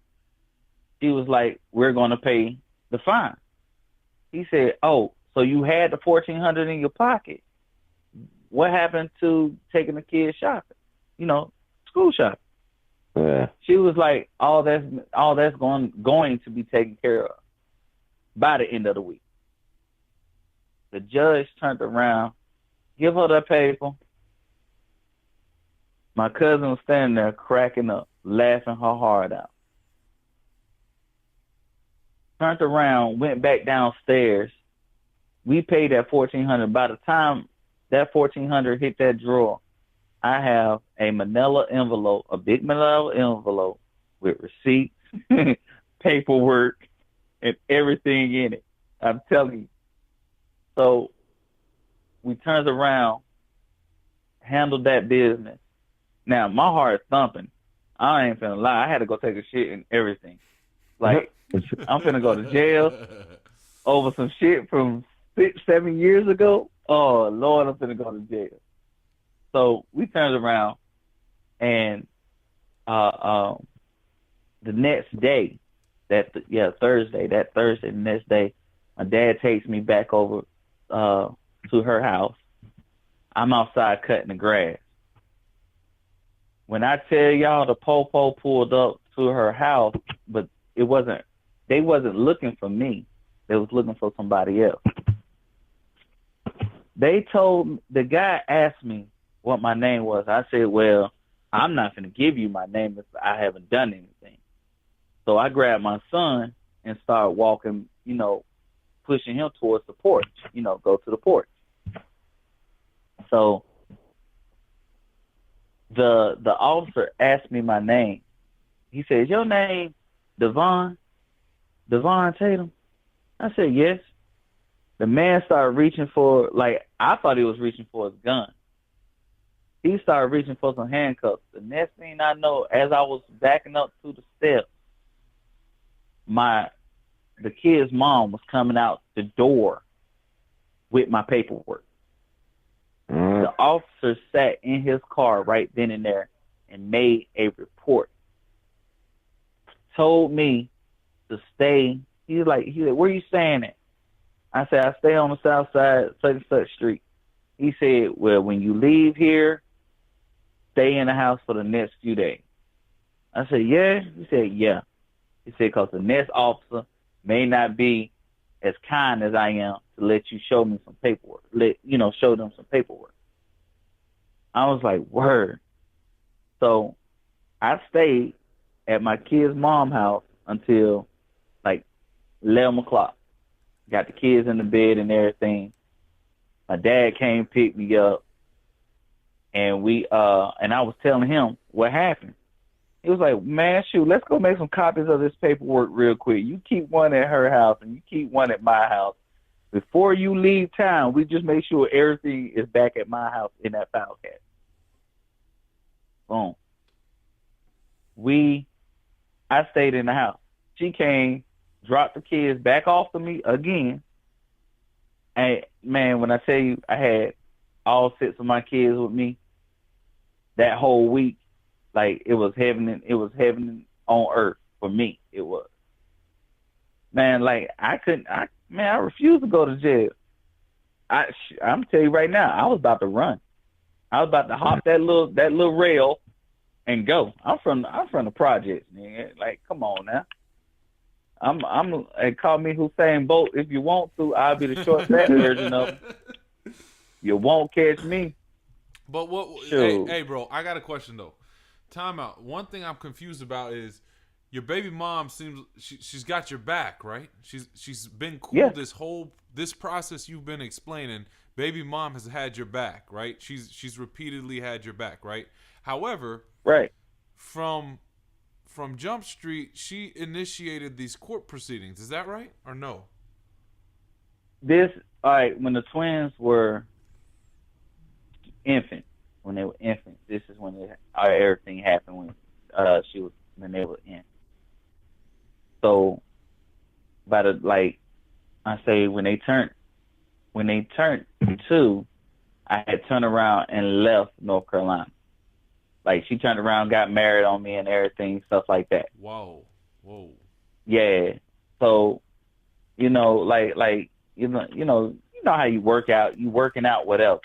She was like, we're going to pay the fine. He said, oh, so you had the $1,400 in your pocket. What happened to taking the kids shopping? School shopping. Yeah. She was like, all that's going to be taken care of by the end of the week. The judge turned around, give her that paper. My cousin was standing there cracking up, laughing her heart out. Turned around, went back downstairs. We paid that $1,400. By the time that $1,400 hit that drawer, I have a manila envelope, a big manila envelope with receipts, paperwork, and everything in it. I'm telling you. So we turned around, handled that business. Now, my heart is thumping. I ain't finna lie. I had to go take a shit and everything. Like, I'm finna go to jail over some shit from 6-7 years ago. Oh, Lord, I'm finna go to jail. So we turned around, and the next day, Thursday, the next day, my dad takes me back over to her house. I'm outside cutting the grass. When I tell y'all the po-po pulled up to her house, but they wasn't looking for me. They was looking for somebody else. The guy asked me what my name was. I said, well, I'm not going to give you my name if I haven't done anything. So I grabbed my son and started walking, pushing him towards the porch, go to the porch. So the officer asked me my name. He said, is your name Devon Tatum? I said, yes. The man started reaching for, I thought he was reaching for his gun. He started reaching for some handcuffs. The next thing I know, as I was backing up to the steps, the kid's mom was coming out the door with my paperwork. The officer sat in his car right then and there and made a report. Told me to stay. He was like, where you staying at? I said, I stay on the south side, such and such street. He said, well, when you leave here, stay in the house for the next few days. I said, yeah? He said, yeah. He said, because the next officer may not be as kind as I am to let you show me some paperwork. Show them some paperwork. I was like, word. So I stayed at my kid's mom's house until like 11 o'clock. Got the kids in the bed and everything. My dad came pick me up, and I was telling him what happened. He was like, man, shoot, let's go make some copies of this paperwork real quick. You keep one at her house and you keep one at my house. Before you leave town, we just make sure everything is back at my house in that file cabinet. Boom. I stayed in the house. She came, dropped the kids back off to me again. And man, when I tell you I had all 6 of my kids with me that whole week, like it was heaven on earth for me. It was. Man, like I refused to go to jail. I'm tell you right now, I was about to run. I was about to hop that little rail and go. I'm from the projects, man. Like, come on now. Call me Hussein Bolt if you want to. I'll be the short fat version of him. You won't catch me. But what? Shoot. Hey, bro, I got a question though. Time out. One thing I'm confused about is your baby mom seems she's got your back, right? She's been cool. Yeah. This process you've been explaining. Baby mom has had your back, right? She's repeatedly had your back, right? However, right from Jump Street, she initiated these court proceedings. Is that right or no? When the twins were infants, when they were infants, this is when everything happened when they were in. So, when they turned 2, I had turned around and left North Carolina. Like she turned around, got married on me and everything, stuff like that. Whoa. Yeah. So, you know how you work out, you working out whatever.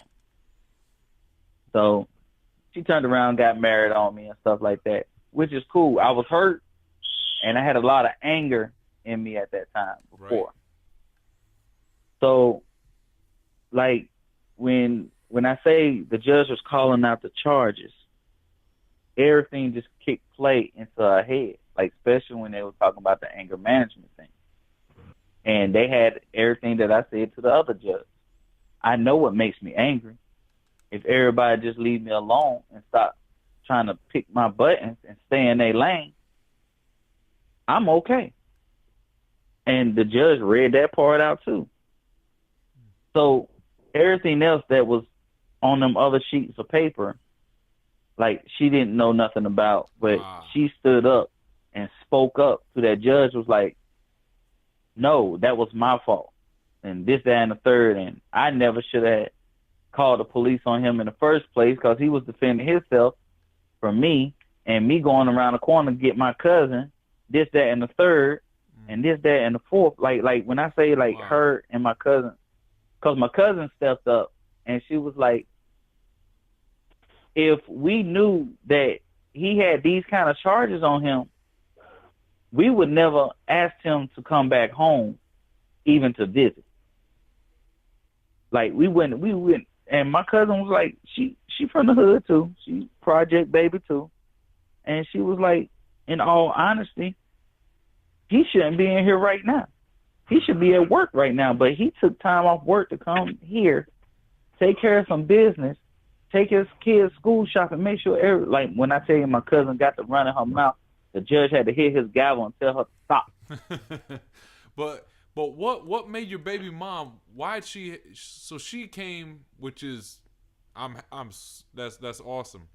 So she turned around, got married on me and stuff like that, which is cool. I was hurt and I had a lot of anger in me at that time before. Right. So like when I say the judge was calling out the charges, everything just kicked play into her head, like especially when they were talking about the anger management thing. And they had everything that I said to the other judge. I know what makes me angry. If everybody just leave me alone and stop trying to pick my buttons and stay in their lane, I'm okay. And the judge read that part out too. So everything else that was on them other sheets of paper, like she didn't know nothing about, but she stood up and spoke up to that judge, was like, no, that was my fault. And this, that, and the third. And I never should have called the police on him in the first place because he was defending himself from me and me going around the corner to get my cousin, this, that, and the third, and this, that, and the fourth. Like when I say like her and my cousin, because my cousin stepped up and she was like, if we knew that he had these kind of charges on him, we would never ask him to come back home, even to visit. Like we wouldn't. And my cousin was like, she from the hood too. She project baby too. And she was like, in all honesty, he shouldn't be in here right now. He should be at work right now. But he took time off work to come here, take care of some business, take his kids school shopping, make sure like when I tell you my cousin got to run in her mouth, the judge had to hit his gavel and tell her to stop. But what made your baby mom? Why'd she? So she came, which is, that's awesome.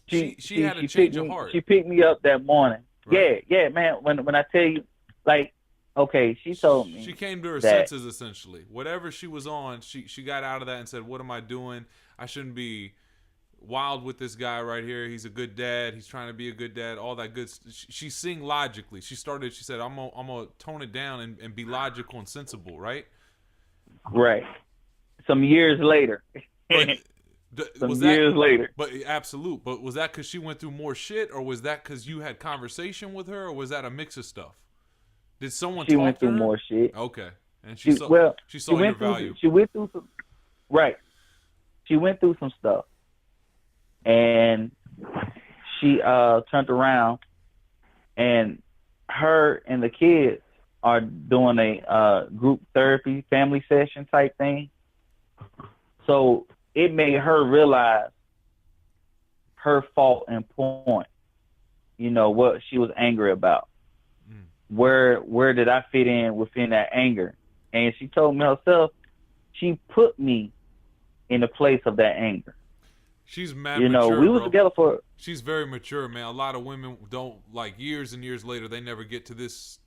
She had a change of heart. She picked me up that morning. Right. Yeah, man. When I tell you, like, okay, she told me she came to her senses essentially. Whatever she was on, she got out of that and said, "What am I doing? I shouldn't be wild with this guy right here. He's a good dad. He's trying to be a good dad. All that good." She sing logically. She said, I'm gonna tone it down and be logical and sensible, right? Right. Some years later. some Was years that later. But absolute. But was that because she went through more shit, or was that because you had conversation with her, or was that a mix of stuff? Did someone She talk went to through her? more shit. Okay, and She she saw your value. She went through some right. She went through some stuff, and she turned around, and her and the kids are doing a group therapy family session type thing. So it made her realize her fault and point. You know what she was angry about. Where did I fit in within that anger? And she told me herself, she put me in the place of that anger. She's mad You know, mature, we was bro. together for. She's very mature, man. A lot of women don't, like, years and years later, they never get to this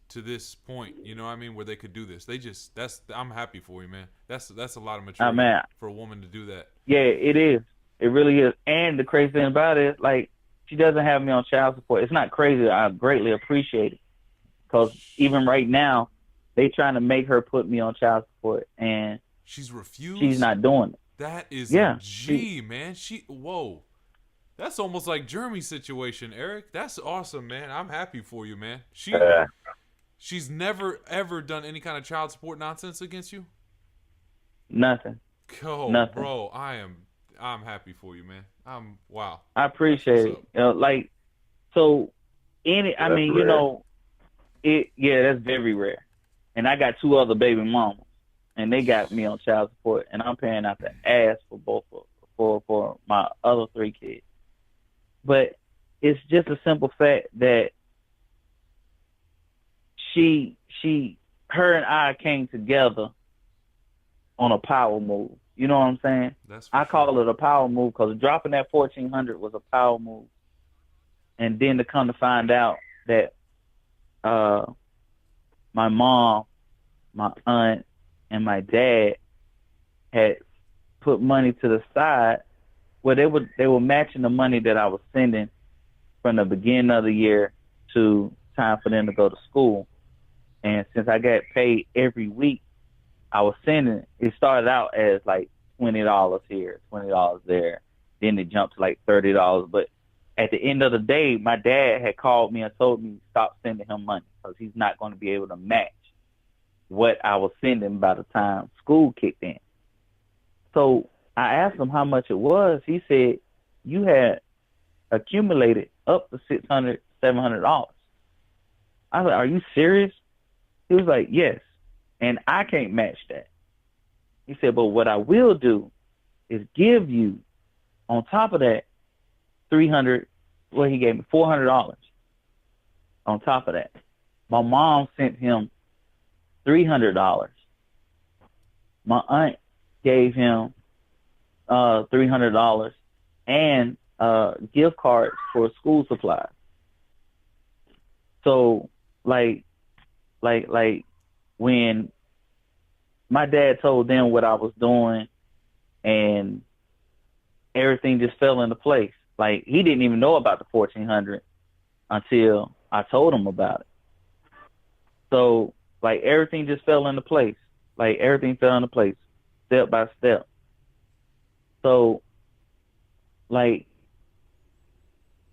point. You know what I mean? Where they could do this. They just I'm happy for you, man. That's a lot of maturity for a woman to do that. Yeah, it is. It really is. And the crazy thing about it is, like, she doesn't have me on child support. It's not crazy. I greatly appreciate it. Because even right now, they trying to make her put me on child support, and she's refused. She's not doing it. That is a G, man. Whoa. That's almost like Jeremy's situation, Eric. That's awesome, man. I'm happy for you, man. She's never ever done any kind of child support nonsense against you? Nothing. Nothing. Bro, I'm happy for you, man. Wow. I appreciate it. You know, like, so I mean, rare. You know, that's very rare. And I got 2 other baby mamas, and they got me on child support, and I'm paying out the ass for both for my other 3 kids. But it's just a simple fact that her and I came together on a power move. You know what I'm saying? I call it a power move because dropping that $1,400 was a power move. And then to come to find out that my mom, my aunt, and my dad had put money to the side. Well, they were matching the money that I was sending from the beginning of the year to time for them to go to school. And since I got paid every week, I was sending. It started out as like $20 here, $20 there. Then it jumped to like $30. But at the end of the day, my dad had called me and told me to stop sending him money because he's not going to be able to match what I was sending by the time school kicked in. So I asked him how much it was. He said, you had accumulated up to $600, $700. I was like, are you serious? He was like, yes. And I can't match that. He said, but what I will do is give you, on top of that, $300, well, he gave me $400 on top of that. My mom sent him $300. My aunt gave him $300 and gift cards for school supplies. So, like when my dad told them what I was doing, and everything just fell into place. Like, he didn't even know about the $1,400 until I told him about it. So, like, everything just fell into place. Like, everything fell into place, step by step. So, like,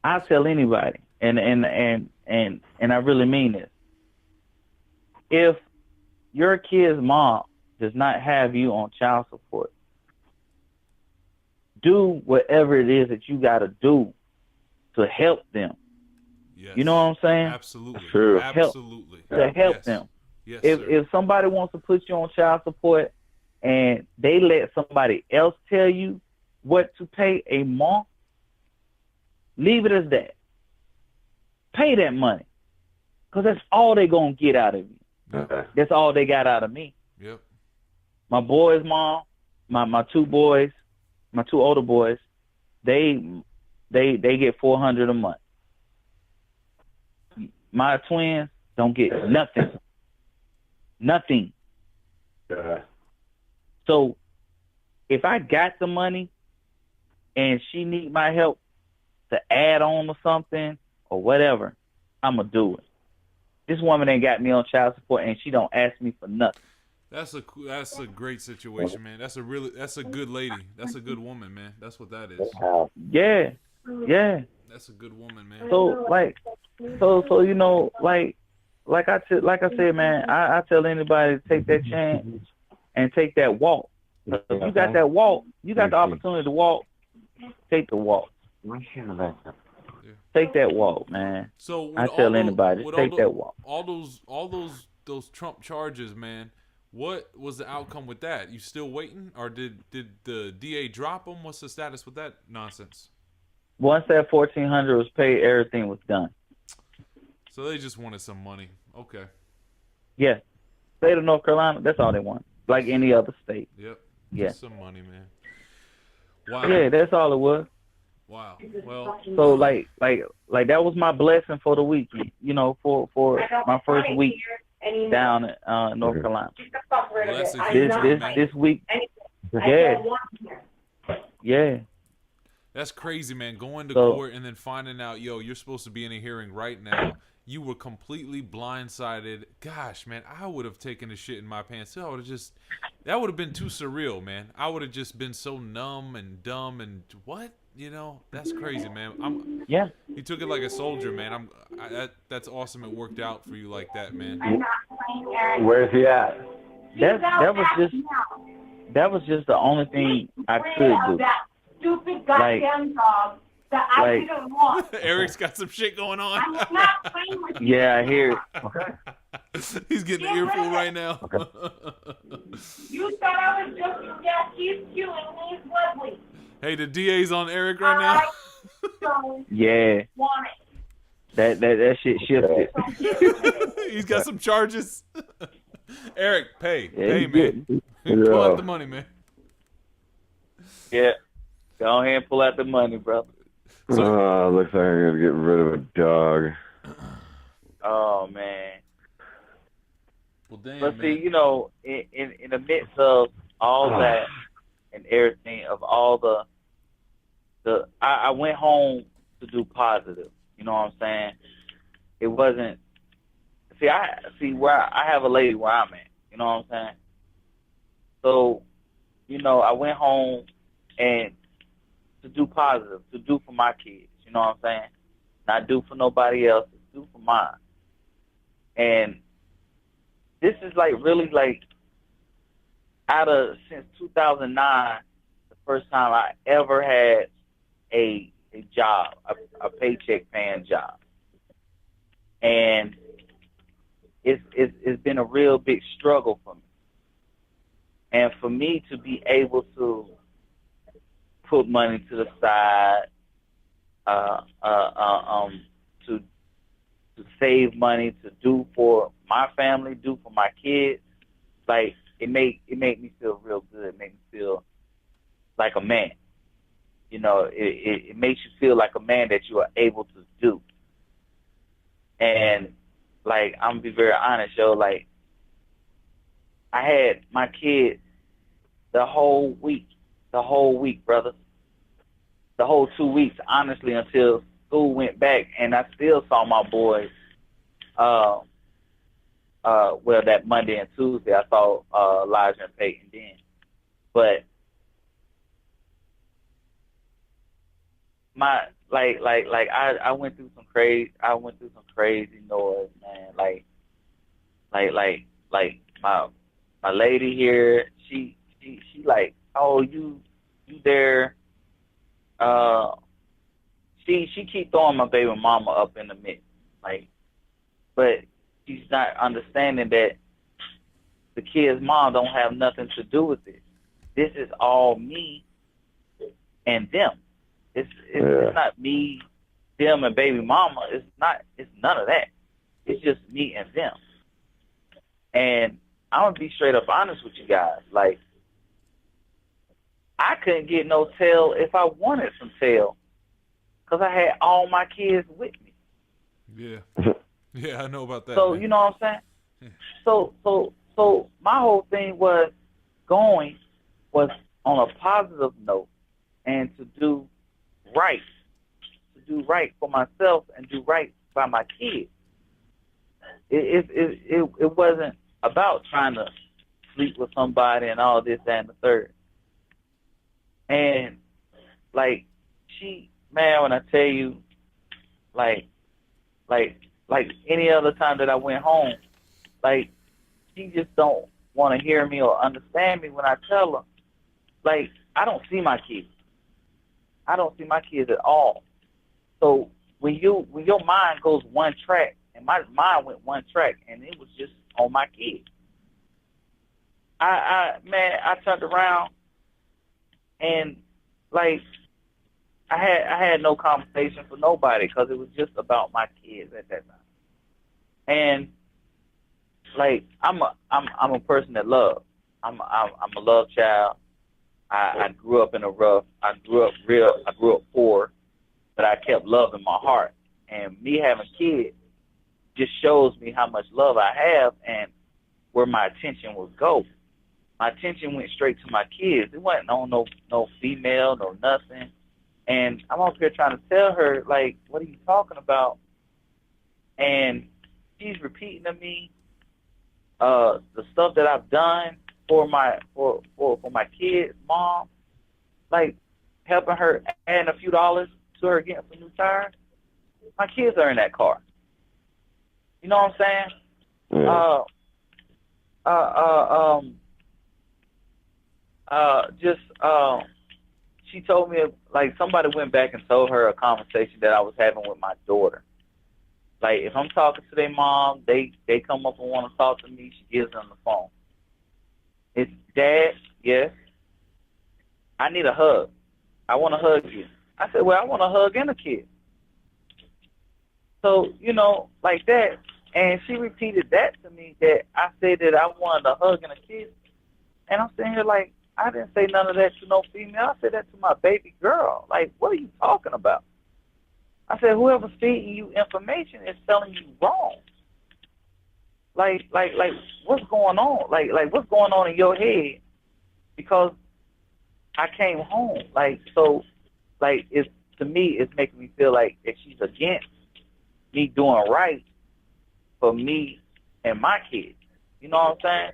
I tell anybody, and I really mean this. If your kid's mom does not have you on child support, do whatever it is that you got to do to help them. Yes. You know what I'm saying? Absolutely. True. Absolutely. To help them. Yes, if somebody wants to put you on child support and they let somebody else tell you what to pay a month, leave it as that. Pay that money, because that's all they're going to get out of you. Okay. That's all they got out of me. Yep. My boys' mom, my 2 boys, my 2 older boys, they get $400 a month. My twins don't get nothing. Nothing. So if I got the money and she need my help to add on or something or whatever, I'm going to do it. This woman ain't got me on child support, and she don't ask me for nothing. That's a great situation, man. That's a good lady. That's a good woman, man. That's what that is. Yeah, yeah. That's a good woman, man. So like, so like I said, man, I tell anybody to take that chance and take that walk. If you got that walk, you got the opportunity to walk. Take the walk. Take that walk, man. So I tell anybody, take that walk. All those Trump charges, man. What was the outcome with that? You still waiting, or did the DA drop them? What's the status with that nonsense? Once that $1,400 was paid, everything was done. So they just wanted some money. Okay. Yeah. State of North Carolina, that's all they want. Like any other state. Yep. Yeah. Just some money, man. Wow. Yeah, that's all it was. Wow. Well. So like that was my blessing for the weekend. You know, for my first week down in North Carolina. Well, that's a huge one, man. This week. Yeah. Yeah. That's crazy, man. Going to court and then finding out, yo, you're supposed to be in a hearing right now. You were completely blindsided. Gosh, man, I would have taken the shit in my pants too. That would have been too surreal, man. I would have just been so numb and dumb and what? You know, that's crazy, man. Yeah. You took it like a soldier, man. That's awesome. It worked out for you like that, man. Where's he at? That was just the only thing I could do. Stupid goddamn dog that I didn't want. Eric's got some shit going on. I'm not playing with you. Yeah, I hear it. He's getting an earful right now. You thought I was joking. Yes, he's cute and he's lovely. Hey, the DA's on Eric right now. Yeah. Want it. That shit shifted. He's got some charges. Eric, pay, man. Yeah. Pull out the money, man. Yeah. Go ahead and pull out the money, brother. Looks like I'm gonna get rid of a dog. Oh man. Well, damn, But man. see, you know, in the midst of all that and everything, of all I went home to do positive. You know what I'm saying? It wasn't. See where I have a lady where I'm at. You know what I'm saying? So, you know, I went home and to do positive, to do for my kids. You know what I'm saying? Not do for nobody else, do for mine. And this is like really like since 2009, the first time I ever had a job, a paycheck paying job. And it's been a real big struggle for me. And for me to be able to put money to the side, to save money, to do for my family, do for my kids, like it made me feel real good. It made me feel like a man. You know, it makes you feel like a man that you are able to do. And like, I'm gonna be very honest, yo, like I had my kids the whole week, brother. The whole 2 weeks, honestly, until school went back, and I still saw my boys. Well, that Monday and Tuesday, I saw Elijah and Peyton then. But I went through some crazy noise, man. Like my lady here, she like, oh, you there? She keep throwing my baby mama up in the mix, like, but she's not understanding that the kid's mom don't have nothing to do with this. This is all me and them. It's not me, them, and baby mama. It's none of that. It's just me and them. And I'm gonna be straight up honest with you guys. Like, I couldn't get no tail if I wanted some tail, because I had all my kids with me. Yeah. Yeah, I know about that. So, man. you know what I'm saying? So my whole thing was on a positive note, and to do right for myself and do right by my kids. It wasn't about trying to sleep with somebody and all this, that, and the third. And, like, man, when I tell you, like any other time that I went home, like, she just don't want to hear me or understand me when I tell her, like, I don't see my kids. I don't see my kids at all. So when your mind goes one track, and my mind went one track, and it was just on my kids. I turned around and, like, I had no conversation for nobody because it was just about my kids at that time. And, like, I'm a person that loves. I'm a love child. I grew up I grew up poor, but I kept love in my heart. And me having kids just shows me how much love I have and where my attention would go. My attention went straight to my kids. It wasn't on no female, no nothing. And I'm up here trying to tell her, like, what are you talking about? And she's repeating to me the stuff that I've done for my kids' mom, like helping her, adding a few dollars to her getting some new tires. My kids are in that car. You know what I'm saying? Yeah. She told me, like, somebody went back and told her a conversation that I was having with my daughter. Like, if I'm talking to their mom, they come up and want to talk to me, she gives them the phone. It's, Dad, yes, I need a hug. I want to hug you. I said, well, I want a hug and a kiss. So, you know, like that. And she repeated that to me, that I said that I wanted a hug and a kiss. And I'm sitting here like, I didn't say none of that to no female. I said that to my baby girl. Like, what are you talking about? I said, whoever's feeding you information is telling you wrong. Like, what's going on? Like, what's going on in your head? Because I came home. Like, so, like, to me, it's making me feel like that she's against me doing right for me and my kids. You know what I'm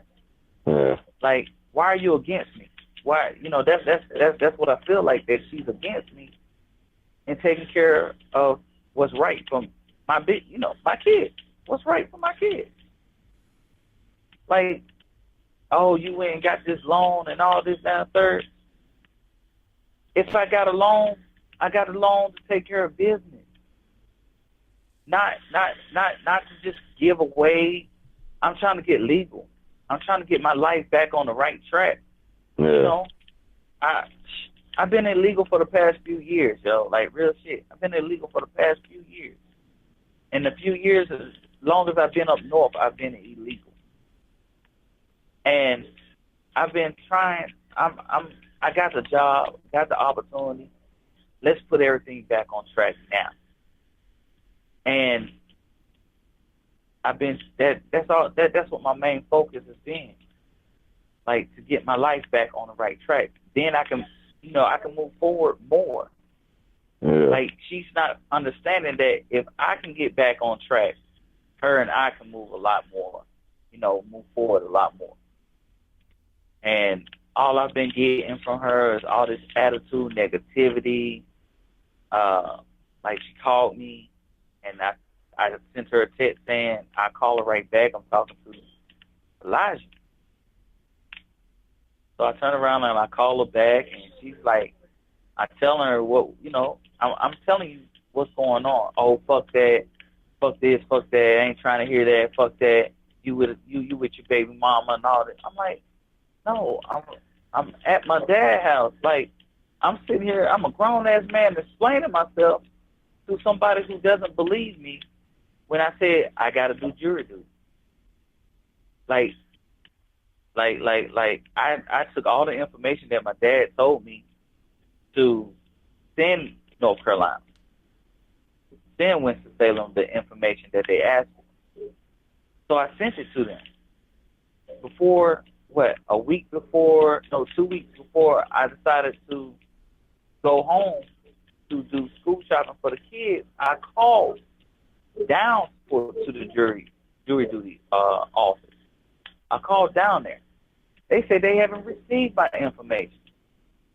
saying? Yeah. Like, why are you against me? Why? You know, that's what I feel like, that she's against me and taking care of what's right for my my kids. What's right for my kids? Like, oh, you went and got this loan and all this, that, and third. If I got a loan, I got a loan to take care of business. Not to just give away. I'm trying to get legal. I'm trying to get my life back on the right track. Yeah. You know, I've been illegal for the past few years, yo. Like, real shit. I've been illegal for the past few years. And the few years, as long as I've been up north, I've been illegal. And I've been trying. I got the job, got the opportunity. Let's put everything back on track now. And I've been that's what my main focus has been. Like, to get my life back on the right track. Then I can move forward more. Yeah. Like, she's not understanding that if I can get back on track, her and I can move a lot more, move forward a lot more. And all I've been getting from her is all this attitude, negativity. Like, she called me, and I sent her a text saying, I'll call her right back. I'm talking to Elijah. So I turn around and I call her back, and she's like, I'm telling her I'm telling you what's going on. Oh, fuck that, fuck this, fuck that. I ain't trying to hear that. Fuck that. You with your baby mama and all that. I'm like, no, I'm at my dad's house. Like, I'm sitting here. I'm a grown ass man explaining myself to somebody who doesn't believe me when I said I got to do jury duty. Like I took all the information that my dad told me to send North Carolina, send Winston-Salem the information that they asked for. So I sent it to them before, 2 weeks before I decided to go home to do school shopping for the kids. I called down to the jury duty office. I called down there. They say they haven't received my information.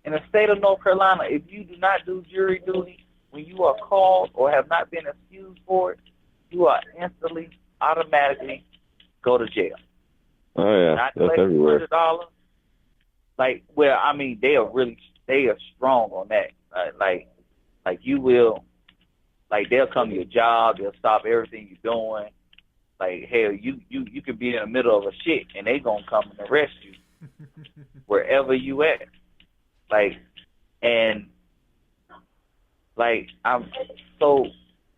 In the state of North Carolina, if you do not do jury duty when you are called or have not been excused for it, you are instantly, automatically go to jail. Oh yeah, Not that's collecting everywhere. $100. Like, well, I mean, they are strong on that. Like you will, like they'll come to your job, they'll stop everything you're doing. Like, hell, you could be in the middle of a shit and they gonna come and arrest you wherever you at. Like, and like so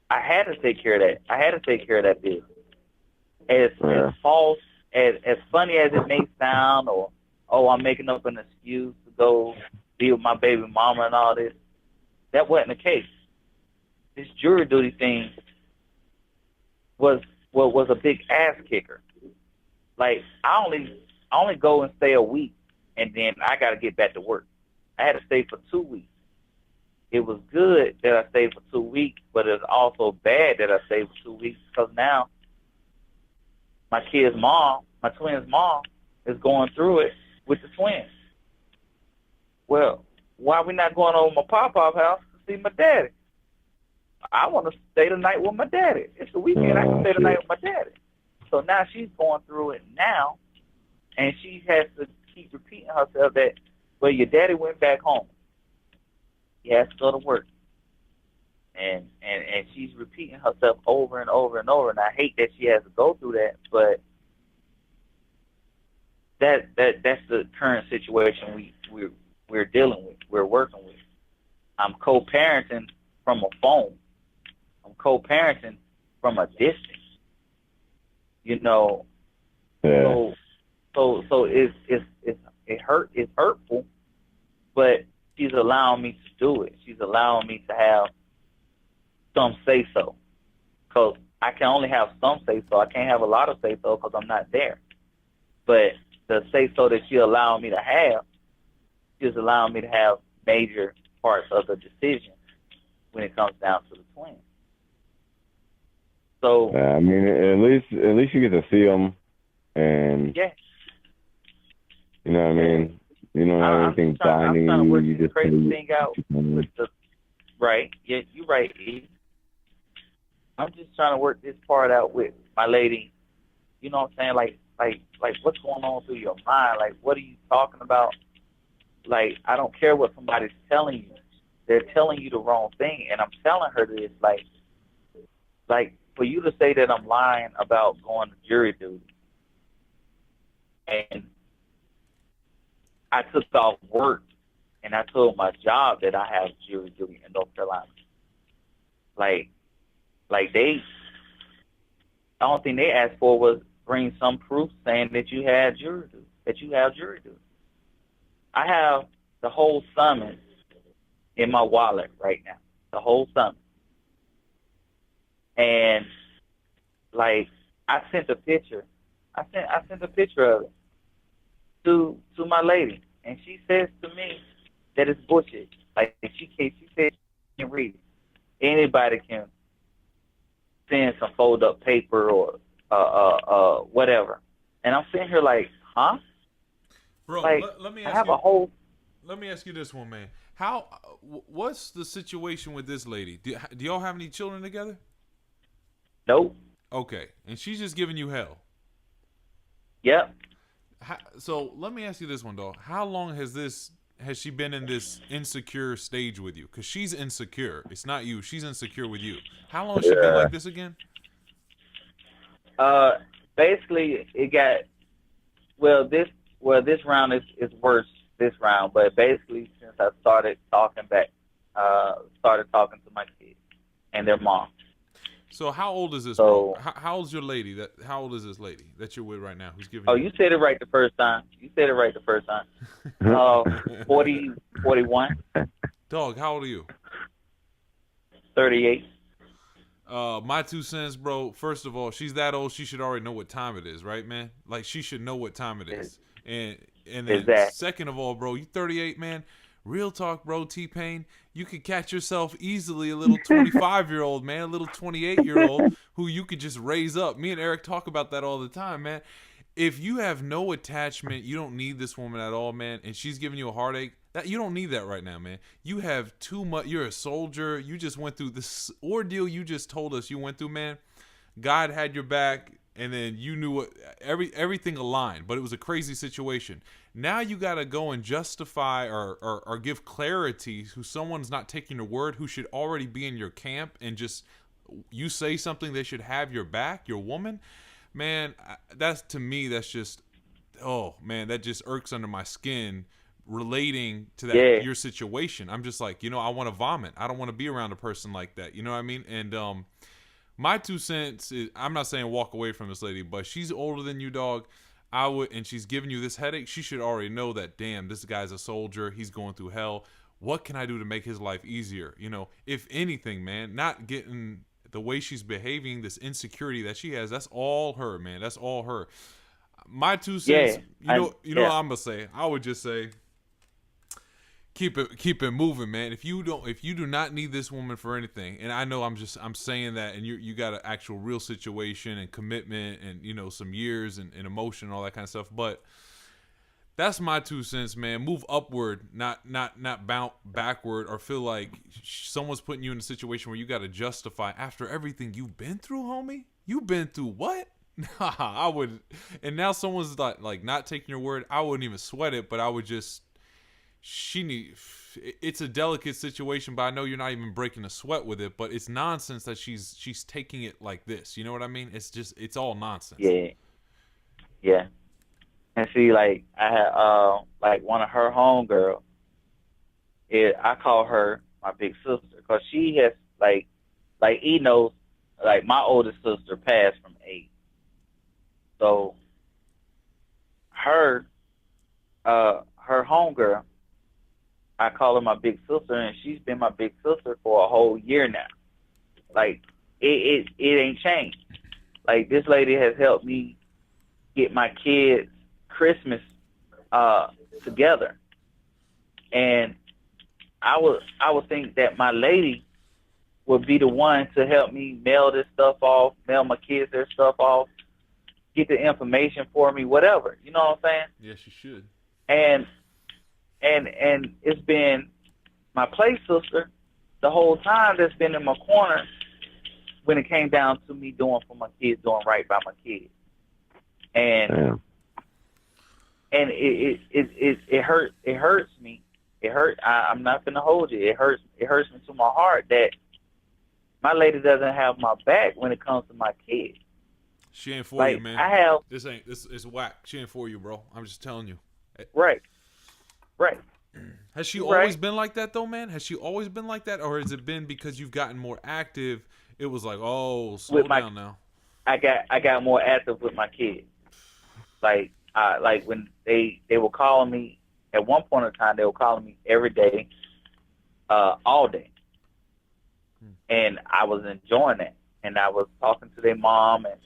I had to take care of that. I had to take care of that business. As false, as funny as it may sound, or I'm making up an excuse to go be with my baby mama and all this, that wasn't the case. This jury duty thing was a big ass kicker. Like I only go and stay a week, and then I got to get back to work. I had to stay for 2 weeks. It was good that I stayed for 2 weeks, but it's also bad that I stayed for 2 weeks because now my kid's mom, my twins' mom, is going through it with the twins. Well, why are we not going over my pop-up house to see my daddy? I want to stay the night with my daddy. It's the weekend. I can stay the night with my daddy. So now she's going through it now, and she has to keep repeating herself that, well, your daddy went back home. He has to go to work. And she's repeating herself over and over and over, and I hate that she has to go through that, but that's the current situation we're dealing with, we're working with. I'm co-parenting from a phone. I'm co-parenting from a distance. You know, Yeah. so it's hurtful, but she's allowing me to do it. She's allowing me to have some say so, because I can only have some say so. I can't have a lot of say so because I'm not there. But the say so that she's allowing me to have, she's allowing me to have major parts of the decision when it comes down to the twins. So I mean, at least you get to see them, and yeah, you know what I mean. You don't have anything binding I'm trying to you. work You this just crazy do thing out with the right. Yeah, you're right, E. I'm just trying to work this part out with my lady. You know what I'm saying? Like what's going on through your mind? Like, what are you talking about? Like, I don't care what somebody's telling you. They're telling you the wrong thing, and I'm telling her this. Like for you to say that I'm lying about going to jury duty, and I took off work, and I told my job that I have jury duty in North Carolina. Like the only thing they asked for was bring some proof saying that you had jury duty, that you have jury duty. I have the whole summons in my wallet right now, the whole summons. And like I sent a picture. I sent a picture of it to my lady, and she says to me that it's bullshit. Like she said she can read it. Anybody can send some fold up paper or whatever. And I'm sitting here like, huh? Bro, like, let me I ask have you. a whole. Let me ask you this one, man. How? What's the situation with this lady? Do y'all have any children together? Nope. Okay, and she's just giving you hell. Yep. So let me ask you this one, dog. How long has she been in this insecure stage with you? Because she's insecure. It's not you. She's insecure with you. How long has she been like this again? Basically, it got this round is worse this round, but basically since I started talking to my kids and their mom. So how old is this? Bro? How old's your lady? How old is this lady that you're with right now? Who's giving? Oh, you said it right the first time. 40, 41. Dog, how old are you? 38. My 2 cents, bro. First of all, she's that old. She should already know what time it is, right, man? Like she should know what time it is. And then exactly. Second of all, bro, you 38, man. Real talk, bro. T-Pain, you could catch yourself easily a little 25-year-old, man, a little 28-year-old who you could just raise up. Me and Eric talk about that all the time, man. if you have no attachment, you don't need this woman at all, man, and she's giving you a heartache, that you don't need that right now, man. You have too much. You're a soldier. You just went through this ordeal you just told us you went through, man. God had your back, and then you knew what everything aligned, but it was a crazy situation. Now you got to go and justify or give clarity to someone's not taking your word, who should already be in your camp, and just you say something, they should have your back, your woman. Man, that's, to me, that's just, oh man, that just irks under my skin relating to that your situation. I'm just like, I want to vomit. I don't want to be around a person like that. You know what I mean? And my 2 cents is, I'm not saying walk away from this lady, but she's older than you, dog. And she's giving you this headache. She should already know that, damn, this guy's a soldier. He's going through hell. What can I do to make his life easier? If anything, man, not getting the way she's behaving, this insecurity that she has, that's all her, man. That's all her. My 2 cents, what I'm gonna say? I would just say, keep it moving, man. If you do not need this woman for anything, and I know I'm saying that, and you got an actual real situation and commitment, and some years and emotion and all that kind of stuff, but that's my 2 cents, man. Move upward, not bounce backward, or feel like someone's putting you in a situation where you got to justify after everything you've been through, homie. You've been through what? Nah, I would. And now someone's like not taking your word. I wouldn't even sweat it, but I would just. It's a delicate situation, but I know you're not even breaking a sweat with it. But it's nonsense that she's taking it like this. You know what I mean? It's all nonsense. Yeah. And see, like, I had, like, one of her homegirls, I call her my big sister, because she has, like he knows, like, my oldest sister passed from AIDS. So, her homegirl, I call her my big sister, and she's been my big sister for a whole year now. Like, it ain't changed. Like, this lady has helped me get my kids Christmas together, and I would think that my lady would be the one to help me mail this stuff off, mail my kids their stuff off, get the information for me, whatever. You know what I'm saying? Yes, you should. And it's been my play sister the whole time that's been in my corner when it came down to me doing for my kids, doing right by my kids. And and it hurts me. I'm not gonna hold you. It hurts me to my heart that my lady doesn't have my back when it comes to my kids. She ain't for you, man. This is whack. She ain't for you, bro. I'm just telling you. Right. Has she always been like that, though, man? Has she always been like that, or has it been because you've gotten more active? It was like, oh, slow down now. I got more active with my kids. Like when they were calling me at one point in time, they were calling me every day, all day, and I was enjoying that. And I was talking to their mom and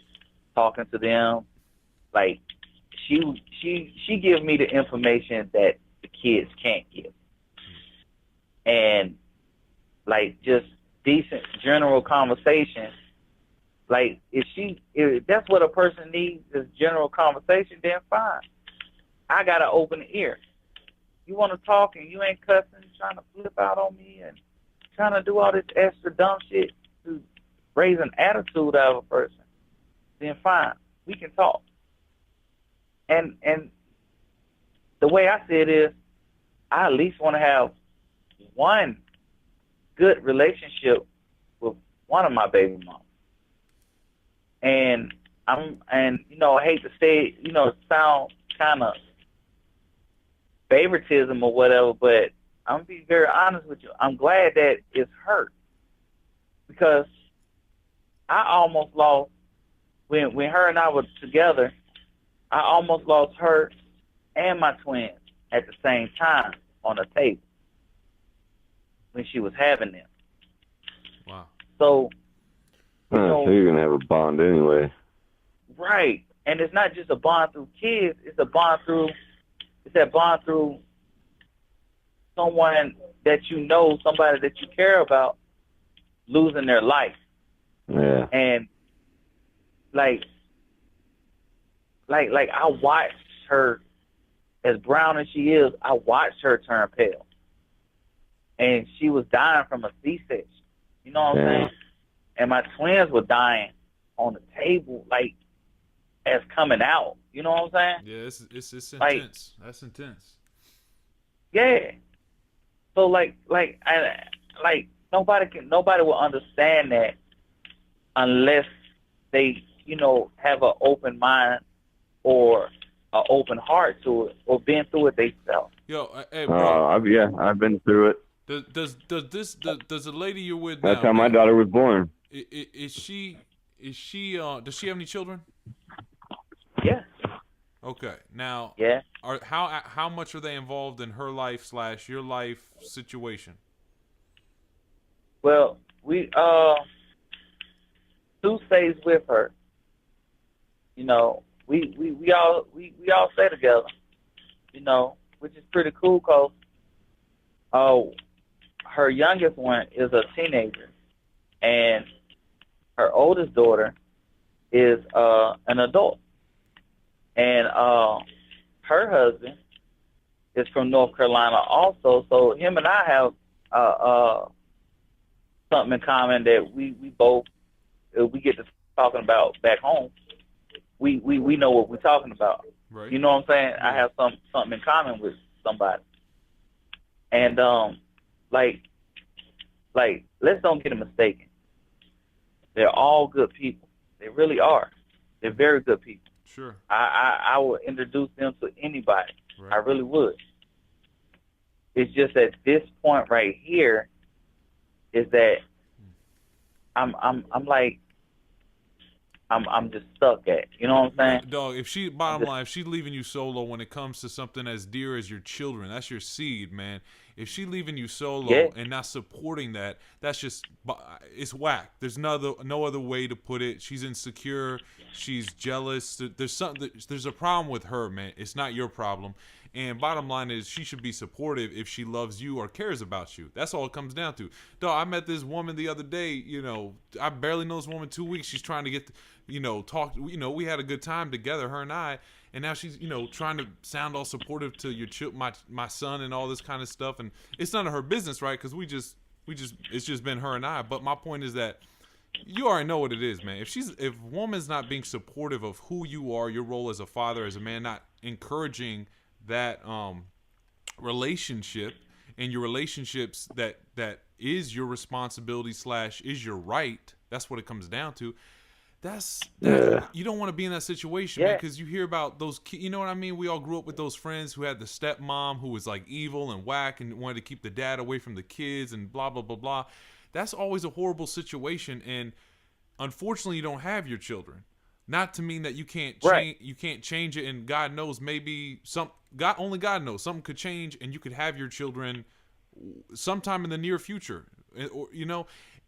talking to them. Like she gives me the information that the kids can't give, and like just decent general conversation. Like if that's what a person needs is general conversation, then fine. I got an open ear. You want to talk and you ain't cussing, trying to flip out on me and trying to do all this extra dumb shit to raise an attitude out of a person, then fine, we can talk. And the way I see it is, I at least want to have one good relationship with one of my baby moms. And I hate to say, sound kind of favoritism or whatever, but I'm gonna be very honest with you. I'm glad that it's her, because I almost lost when her and I were together. I almost lost her and my twins at the same time on the table when she was having them. Wow. So. So you're gonna have a bond anyway. Right. And it's not just a bond through kids, it's that bond through someone that somebody that you care about losing their life. Yeah. And like like I watched her, as brown as she is, I watched her turn pale. And she was dying from a C-section. You know what I'm saying? And my twins were dying on the table, like, as coming out. You know what I'm saying? Yeah, it's intense. Like, that's intense. Yeah. So like nobody will understand that unless they, have an open mind or an open heart to it or been through it themselves. Yo, hey, bro. I've been through it. Does the lady you're with That's now, how my man, daughter was born. Is she does she have any children? Yeah. Okay. Now, Yeah. how much are they involved in her life / your life situation? Well, we Sue stays with her. We all stay together. Which is pretty cool because her youngest one is a teenager, and her oldest daughter is an adult, and her husband is from North Carolina also. So him and I have something in common that we both we get to talking about back home. We know what we're talking about. Right. You know what I'm saying? Yeah. I have something in common with somebody. And like let's don't get it mistaken. They're all good people. They really are. They're very good people. Sure. I would introduce them to anybody. Right. I really would. It's just at this point right here is that I'm just stuck at. You know what I'm saying? Dog, if she's leaving you solo when it comes to something as dear as your children, that's your seed, man. If she leaving you solo and not supporting that, that's just, it's whack. There's no other way to put it. She's insecure. She's jealous. There's a problem with her, man. It's not your problem. And bottom line is, she should be supportive if she loves you or cares about you. That's all it comes down to. Dog, I met this woman the other day. I barely know this woman 2 weeks. She's trying to get, talk. We had a good time together, her and I. And now she's, trying to sound all supportive to my son and all this kind of stuff. And it's none of her business, right? Because it's just been her and I. But my point is that you already know what it is, man. If woman's not being supportive of who you are, your role as a father, as a man, not encouraging that relationship and your relationships that is your responsibility / is your right. That's what it comes down to. You don't want to be in that situation, man, because you hear about those kids. You know what I mean? We all grew up with those friends who had the stepmom who was like evil and whack and wanted to keep the dad away from the kids and blah blah blah blah. That's always a horrible situation, and unfortunately, you don't have your children. Not to mean that you can't change. You can't change it, and God knows maybe only God knows something could change, and you could have your children sometime in the near future, or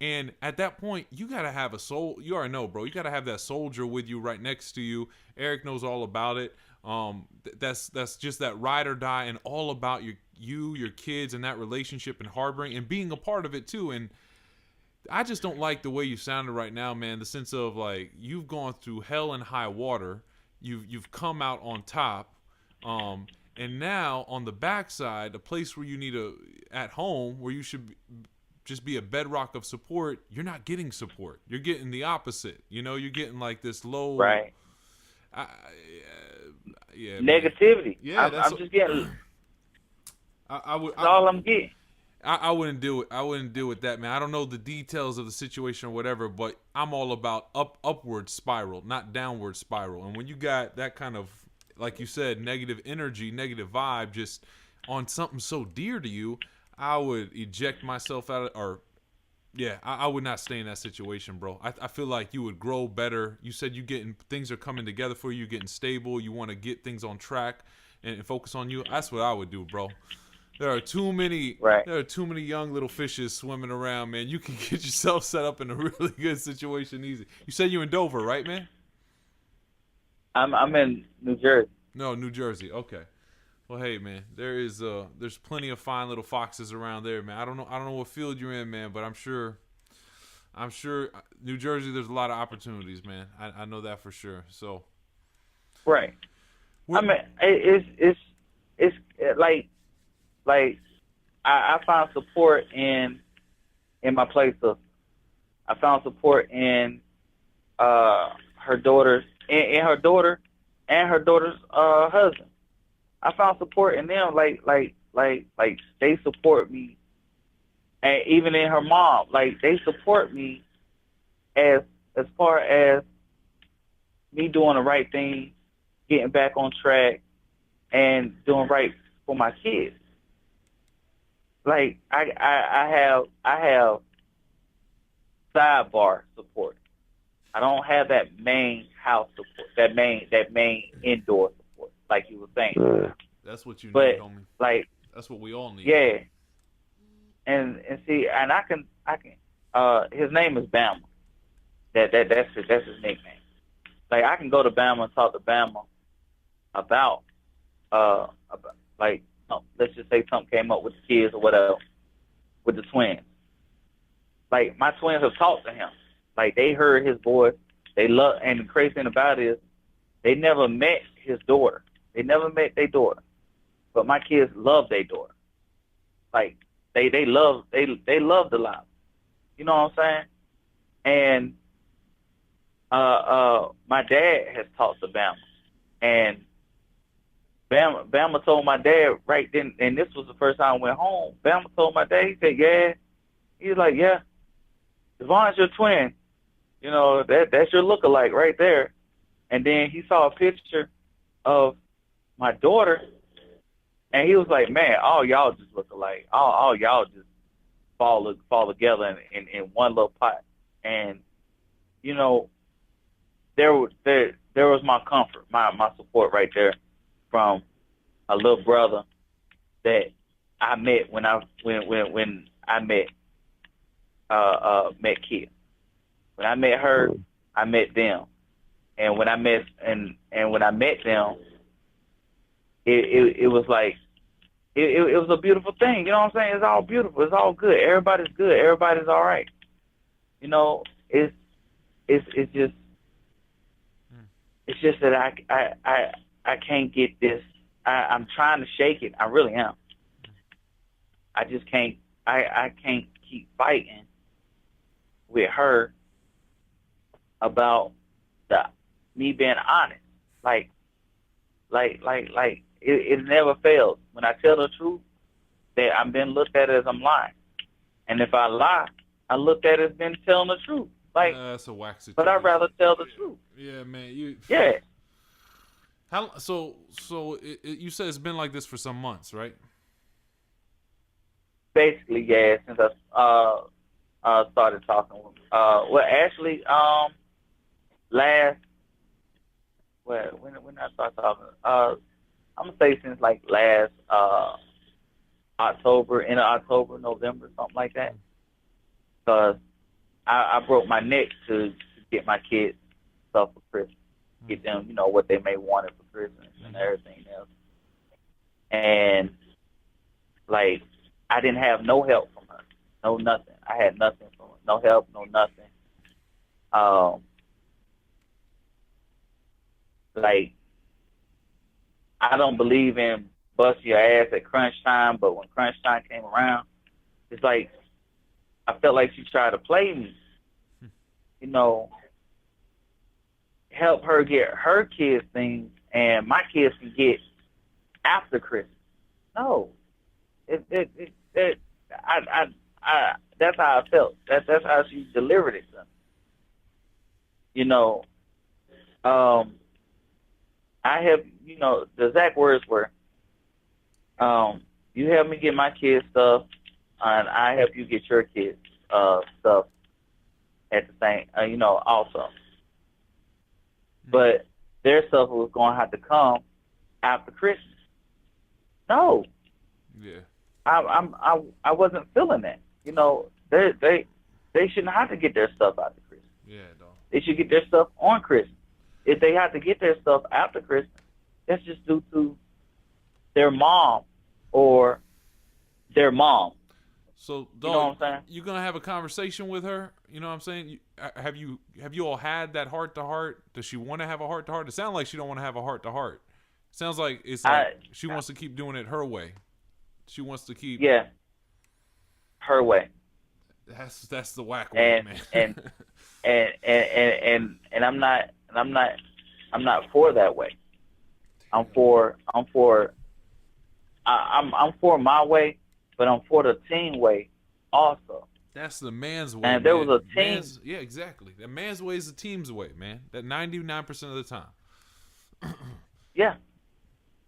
And at that point, you gotta have a soul. You already know, bro. You gotta have that soldier with you right next to you. Eric knows all about it. That's just that ride or die, and all about your kids, and that relationship, and harboring and being a part of it too. And I just don't like the way you sounded right now, man. The sense of like you've gone through hell and high water. You've come out on top. And now on the backside, a place where you need at home where you should just be a bedrock of support, you're not getting support. You're getting the opposite. You're getting like this low negativity. Yeah, I'm just getting. That's all I'm getting. I wouldn't do it. I wouldn't deal with that, man. I don't know the details of the situation or whatever, but I'm all about upward spiral, not downward spiral. And when you got that kind of, like you said, negative energy, negative vibe, just on something so dear to you, I would eject myself out of, I would not stay in that situation, bro. I feel like you would grow better. You said things are coming together for you, getting stable. You want to get things on track and focus on you. That's what I would do, bro. There are too many young little fishes swimming around, man. You can get yourself set up in a really good situation easy. You said you're in Dover, right, man? I'm in New Jersey. No, New Jersey. Okay. Well, hey, man, there's plenty of fine little foxes around there, man. I don't know what field you're in, man, but I'm sure New Jersey, there's a lot of opportunities, man. I know that for sure. So Right. I What- mean, it's like I found support in my play sister. I found support in her daughter's in her daughter and her daughter's husband. I found support in them. Like they support me, and even in her mom, like they support me as far as me doing the right thing, getting back on track, and doing right for my kids. Like I have sidebar support. I don't have that main house support, that main indoor support, like you were saying. Yeah. That's what you But need, homie. like, That's what we all need. yeah, and see, and I can his name is Bama. That's his nickname. Like I can go to Bama and talk to Bama about like let's just say something came up with the kids or whatever with the twins. Like my twins have talked to him. Like they heard his voice. They love, and the crazy thing about it is they never met his daughter. They never met their daughter. But my kids love their daughter. Like they love the life. You know what I'm saying? And my dad has talked to Bama, and Bama told my dad right then, and this was the first time I went home. Bama told my dad, he said, yeah. He was like, yeah, as long as your twin, you know, that's your lookalike right there. And then he saw a picture of my daughter, and he was like, man, all y'all just look alike. All y'all just fall together in one little pot. And, you know, there was my comfort, my support right there from a little brother that I met when I met Kia. When I met her, I met them. And when I met them, it was like it was a beautiful thing. You know what I'm saying? It's all beautiful. It's all good. Everybody's good. Everybody's all right. You know, it's just that I can't get this. I'm trying to shake it. I really am. I just can't. I can't keep fighting with her about me being honest. Like it never fails. When I tell the truth, that I'm been looked at as I'm lying, and if I lie, I looked at as been telling the truth. Like, that's a whack situation. but I'd rather tell the truth. Yeah, man. Yeah. How so? You said it's been like this for some months, right? Basically, yeah. Since I started talking with. Well, actually, last. Well, when I started talking, I'm gonna say since like last October, end of October, November, something like that. Because I broke my neck to get my kids stuff for Christmas. Get them, you know, what they may want it for Christmas and everything else. And like, I didn't have no help from her, no nothing. I had nothing from her, no help, no nothing. Like, I don't believe in bust your ass at crunch time, but when crunch time came around, it's like I felt like she tried to play me. You know, help her get her kids things, and my kids can get after Christmas. No, I that's how I felt. That's how she delivered it to me. You know, I have, you know, the exact words were, you help me get my kids stuff, and I help you get your kids stuff at the same, you know, also. But their stuff was going to have to come after Christmas. No. Yeah. I wasn't feeling that. You know, they shouldn't have to get their stuff after Christmas. Yeah, dog. They should get their stuff on Christmas. If they have to get their stuff after Christmas, that's just due to their mom or their mom. So, dog, You know what I'm saying? you gonna have a conversation with her? You know what I'm saying? Have you all had that heart to heart? Does she want to have a heart to heart? It sounds like she don't want to have a heart to heart. Sounds like it's like she wants to keep doing it her way. She wants to keep. Yeah. Her way. That's the whack way, man. and I'm not for that way. I'm for my way, but I'm for the team way also. That's the man's way. And there was a team. Yeah, exactly. The man's way is the team's way, man. That 99% of the time. Yeah.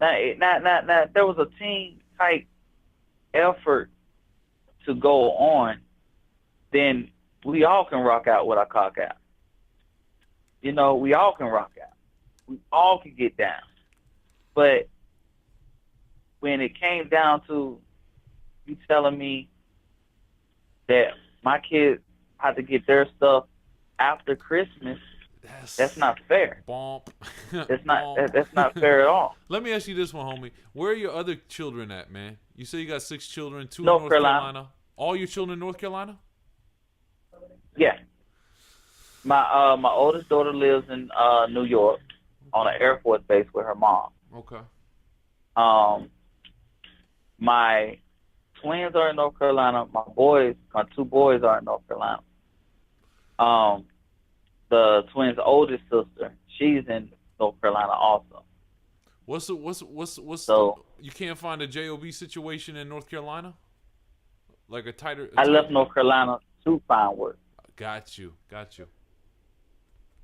Now, there was a team type effort to go on, then we all can rock out with our cock out. You know, we all can rock out. We all can get down. But when it came down to you telling me that my kids had to get their stuff after Christmas, that's not fair. Bump. That's not fair at all. Let me ask you this one, homie. Where are your other children at, man? You say you got 6 children, 2 North in North Carolina. All your children in North Carolina? Yeah. My oldest daughter lives in New York on an Air Force base with her mom. Okay. My twins are in North Carolina. My 2 boys are in North Carolina. The twins' oldest sister, she's in North Carolina also. You can't find a JOB situation in North Carolina? Like a tighter. I left North Carolina to find work. Got you.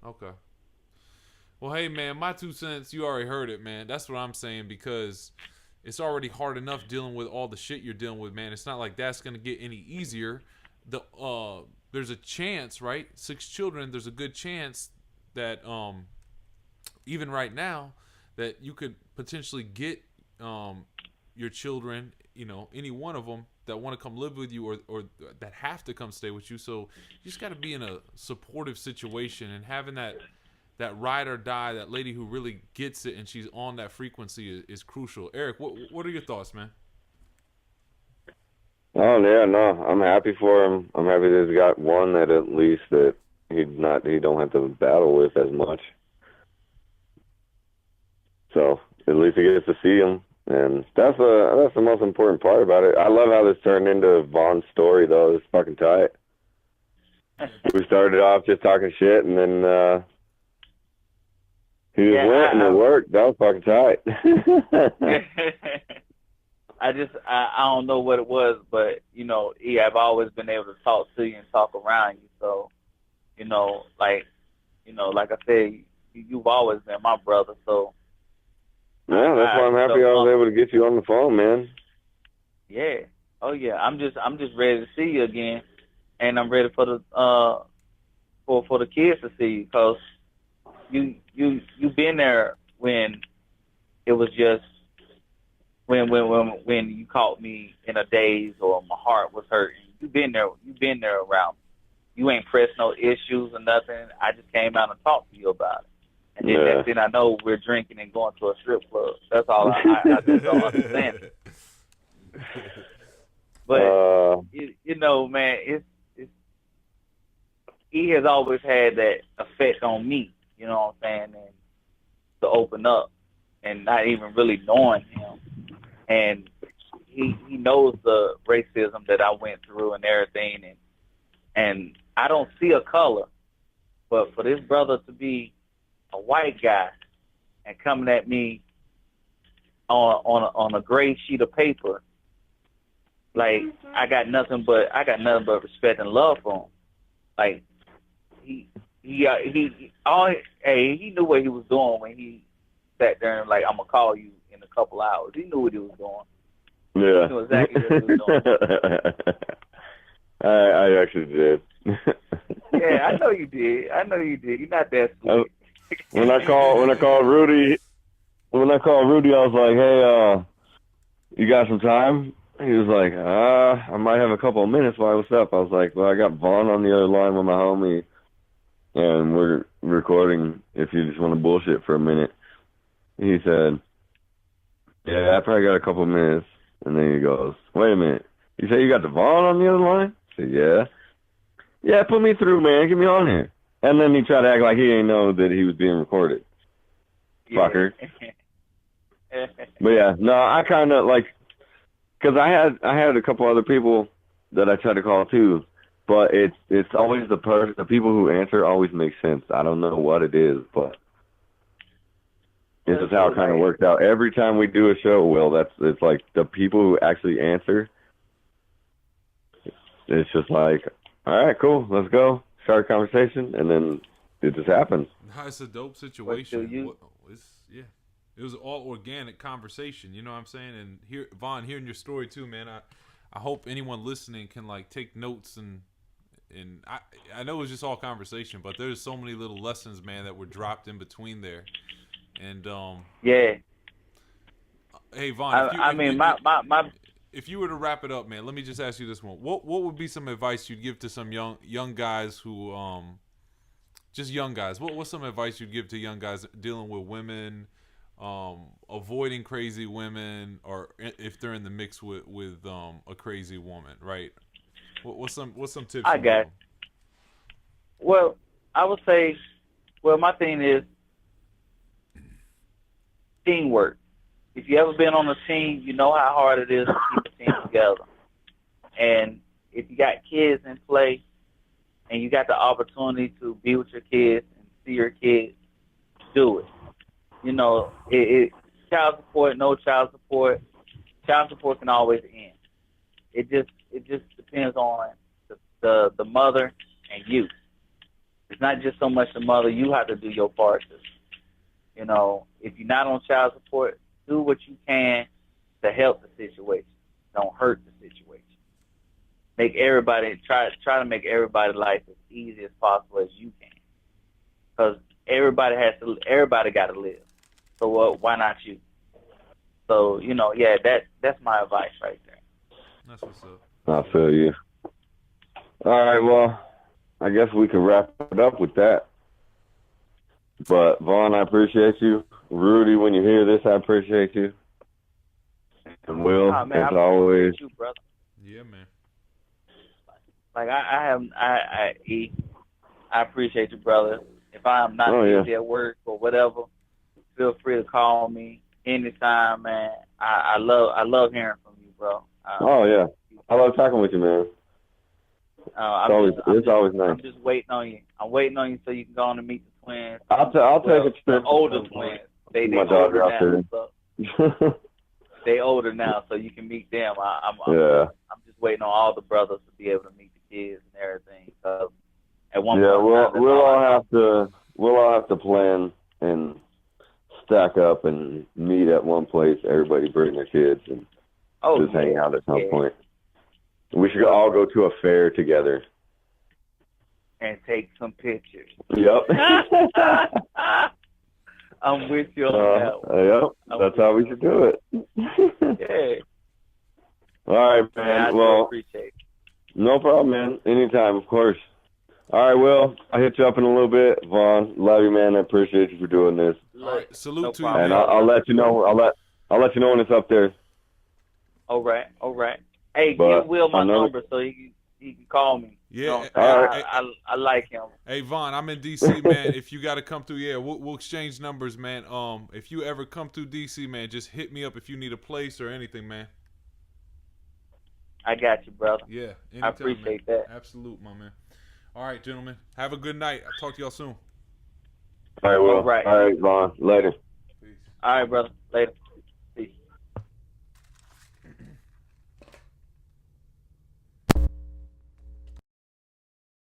Okay. Well, hey, man, my 2 cents, you already heard it, man. That's what I'm saying, because it's already hard enough dealing with all the shit you're dealing with, man. It's not like that's going to get any easier. There's a chance, right? 6 children, there's a good chance that even right now that you could potentially get your children, you know, any one of them that want to come live with you or that have to come stay with you. So you just got to be in a supportive situation, and having that ride or die, that lady who really gets it and she's on that frequency is crucial. Eric, what are your thoughts, man? Oh yeah, no, I'm happy for him. I'm happy that he's got one that at least that he don't have to battle with as much. So at least he gets to see him, and that's the most important part about it. I love how this turned into Vaughn's story, though. It's fucking tight. We started off just talking shit, and then he just went and it worked. That was fucking tight. I don't know what it was, but, you know, I've always been able to talk to you and talk around you. So, like I said, you've always been my brother. So, yeah, that's why I'm happy I was able to get you on the phone, man. Yeah. Oh yeah. I'm just ready to see you again, and I'm ready for the for the kids to see you, because you've been there when it was just when you caught me in a daze or my heart was hurting. You've been there around me. You ain't pressed no issues or nothing. I just came out and talked to you about it. And then next thing I know, we're drinking and going to a strip club. That's all I just don't understand it. But, you know, man, it's he has always had that effect on me, you know what I'm saying, and to open up and not even really knowing him. And he knows the racism that I went through and everything, and I don't see a color, but for this brother to be a white guy and coming at me on a gray sheet of paper, like I got nothing but respect and love for him. Like he knew what he was doing when he sat there and like, I'm gonna call you in a couple hours. He knew what he was doing. Yeah. He knew exactly what he was doing. I actually did. Yeah, I know you did. You're not that sweet. When I called Rudy, I was like, hey, you got some time? He was like, I might have a couple of minutes. Why, what's up? I was like, well, I got Vaughn on the other line with my homie, and we're recording if you just want to bullshit for a minute. He said, yeah, I probably got a couple of minutes. And then he goes, wait a minute, You say you got Devon on the other line? I said, yeah. Yeah, put me through, man. Get me on here. And then he tried to act like he didn't know that he was being recorded. Yeah. Fucker. But yeah, no, I kind of like, because I had a couple other people that I tried to call too, but it's always the people who answer always make sense. I don't know what it is, but this is how it kind of works out. Every time we do a show, Will, it's like the people who actually answer. It's just like, all right, cool, let's go, start a conversation, and then it just happens. It's a dope situation. It was all organic conversation. You know what I'm saying? And here, Vaughn, hearing your story too, man. I hope anyone listening can like take notes and I know it was just all conversation, but there's so many little lessons, man, that were dropped in between there. And yeah. Hey, Vaughn. If you were to wrap it up, man, let me just ask you this one: What would be some advice you'd give to some young guys who just young guys? What's some advice you'd give to young guys dealing with women? Avoiding crazy women, or if they're in the mix with a crazy woman, right? What's some tips? I got. Well, I would say, my thing is teamwork. If you ever been on a team, you know how hard it is to keep a team together. And if you got kids in play, and you got the opportunity to be with your kids and see your kids, do it. You know, child support, no child support. Child support can always end. It just depends on the mother and you. It's not just so much the mother. You have to do your part. You know, if you're not on child support, do what you can to help the situation. Don't hurt the situation. Make everybody try to make everybody's life as easy as possible as you can. Because everybody got to live. So why not you? So, you know, yeah, that's my advice right there. That's what's up. I feel you. All right, well, I guess we can wrap it up with that. But, Vaughn, I appreciate you. Rudy, when you hear this, I appreciate you. And Will, man, as always. You, brother. Yeah, man. Like, I appreciate you, brother. If I'm not busy at work or whatever, feel free to call me anytime, man. I love hearing from you, bro. Yeah. I love talking with you, man. It's always nice. I'm just waiting on you. I'm waiting on you so you can go on and meet the twins. I'll take a trip. The older twins. They my daughter older out now. So they older now, so you can meet them. I'm just waiting on all the brothers to be able to meet the kids and everything. So at one point, we'll all have to plan and stack up and meet at one place. Everybody bring their kids and just hang out at some point. We should all go to a fair together and take some pictures. Yep. I'm with you on that one. Yep. That's how we should do it. Yeah. All right, man. I appreciate it. No problem, man. Anytime, of course. All right, Will. I'll hit you up in a little bit. Vaughn, love you, man. I appreciate you for doing this. All right, salute to you, and man. I'll let you know. I'll let you know when it's up there. All right. Hey, give Will my number so he can call me. Yeah. You know, I like him. Hey, Vaughn, I'm in DC, man. If you got to come through, we'll exchange numbers, man. If you ever come through DC, man, just hit me up if you need a place or anything, man. I got you, brother. Yeah. Anytime, I appreciate that. Absolute, my man. All right, gentlemen. Have a good night. I'll talk to y'all soon. All right, Will. All right, Vaughn. Later. Peace. All right, brother. Later.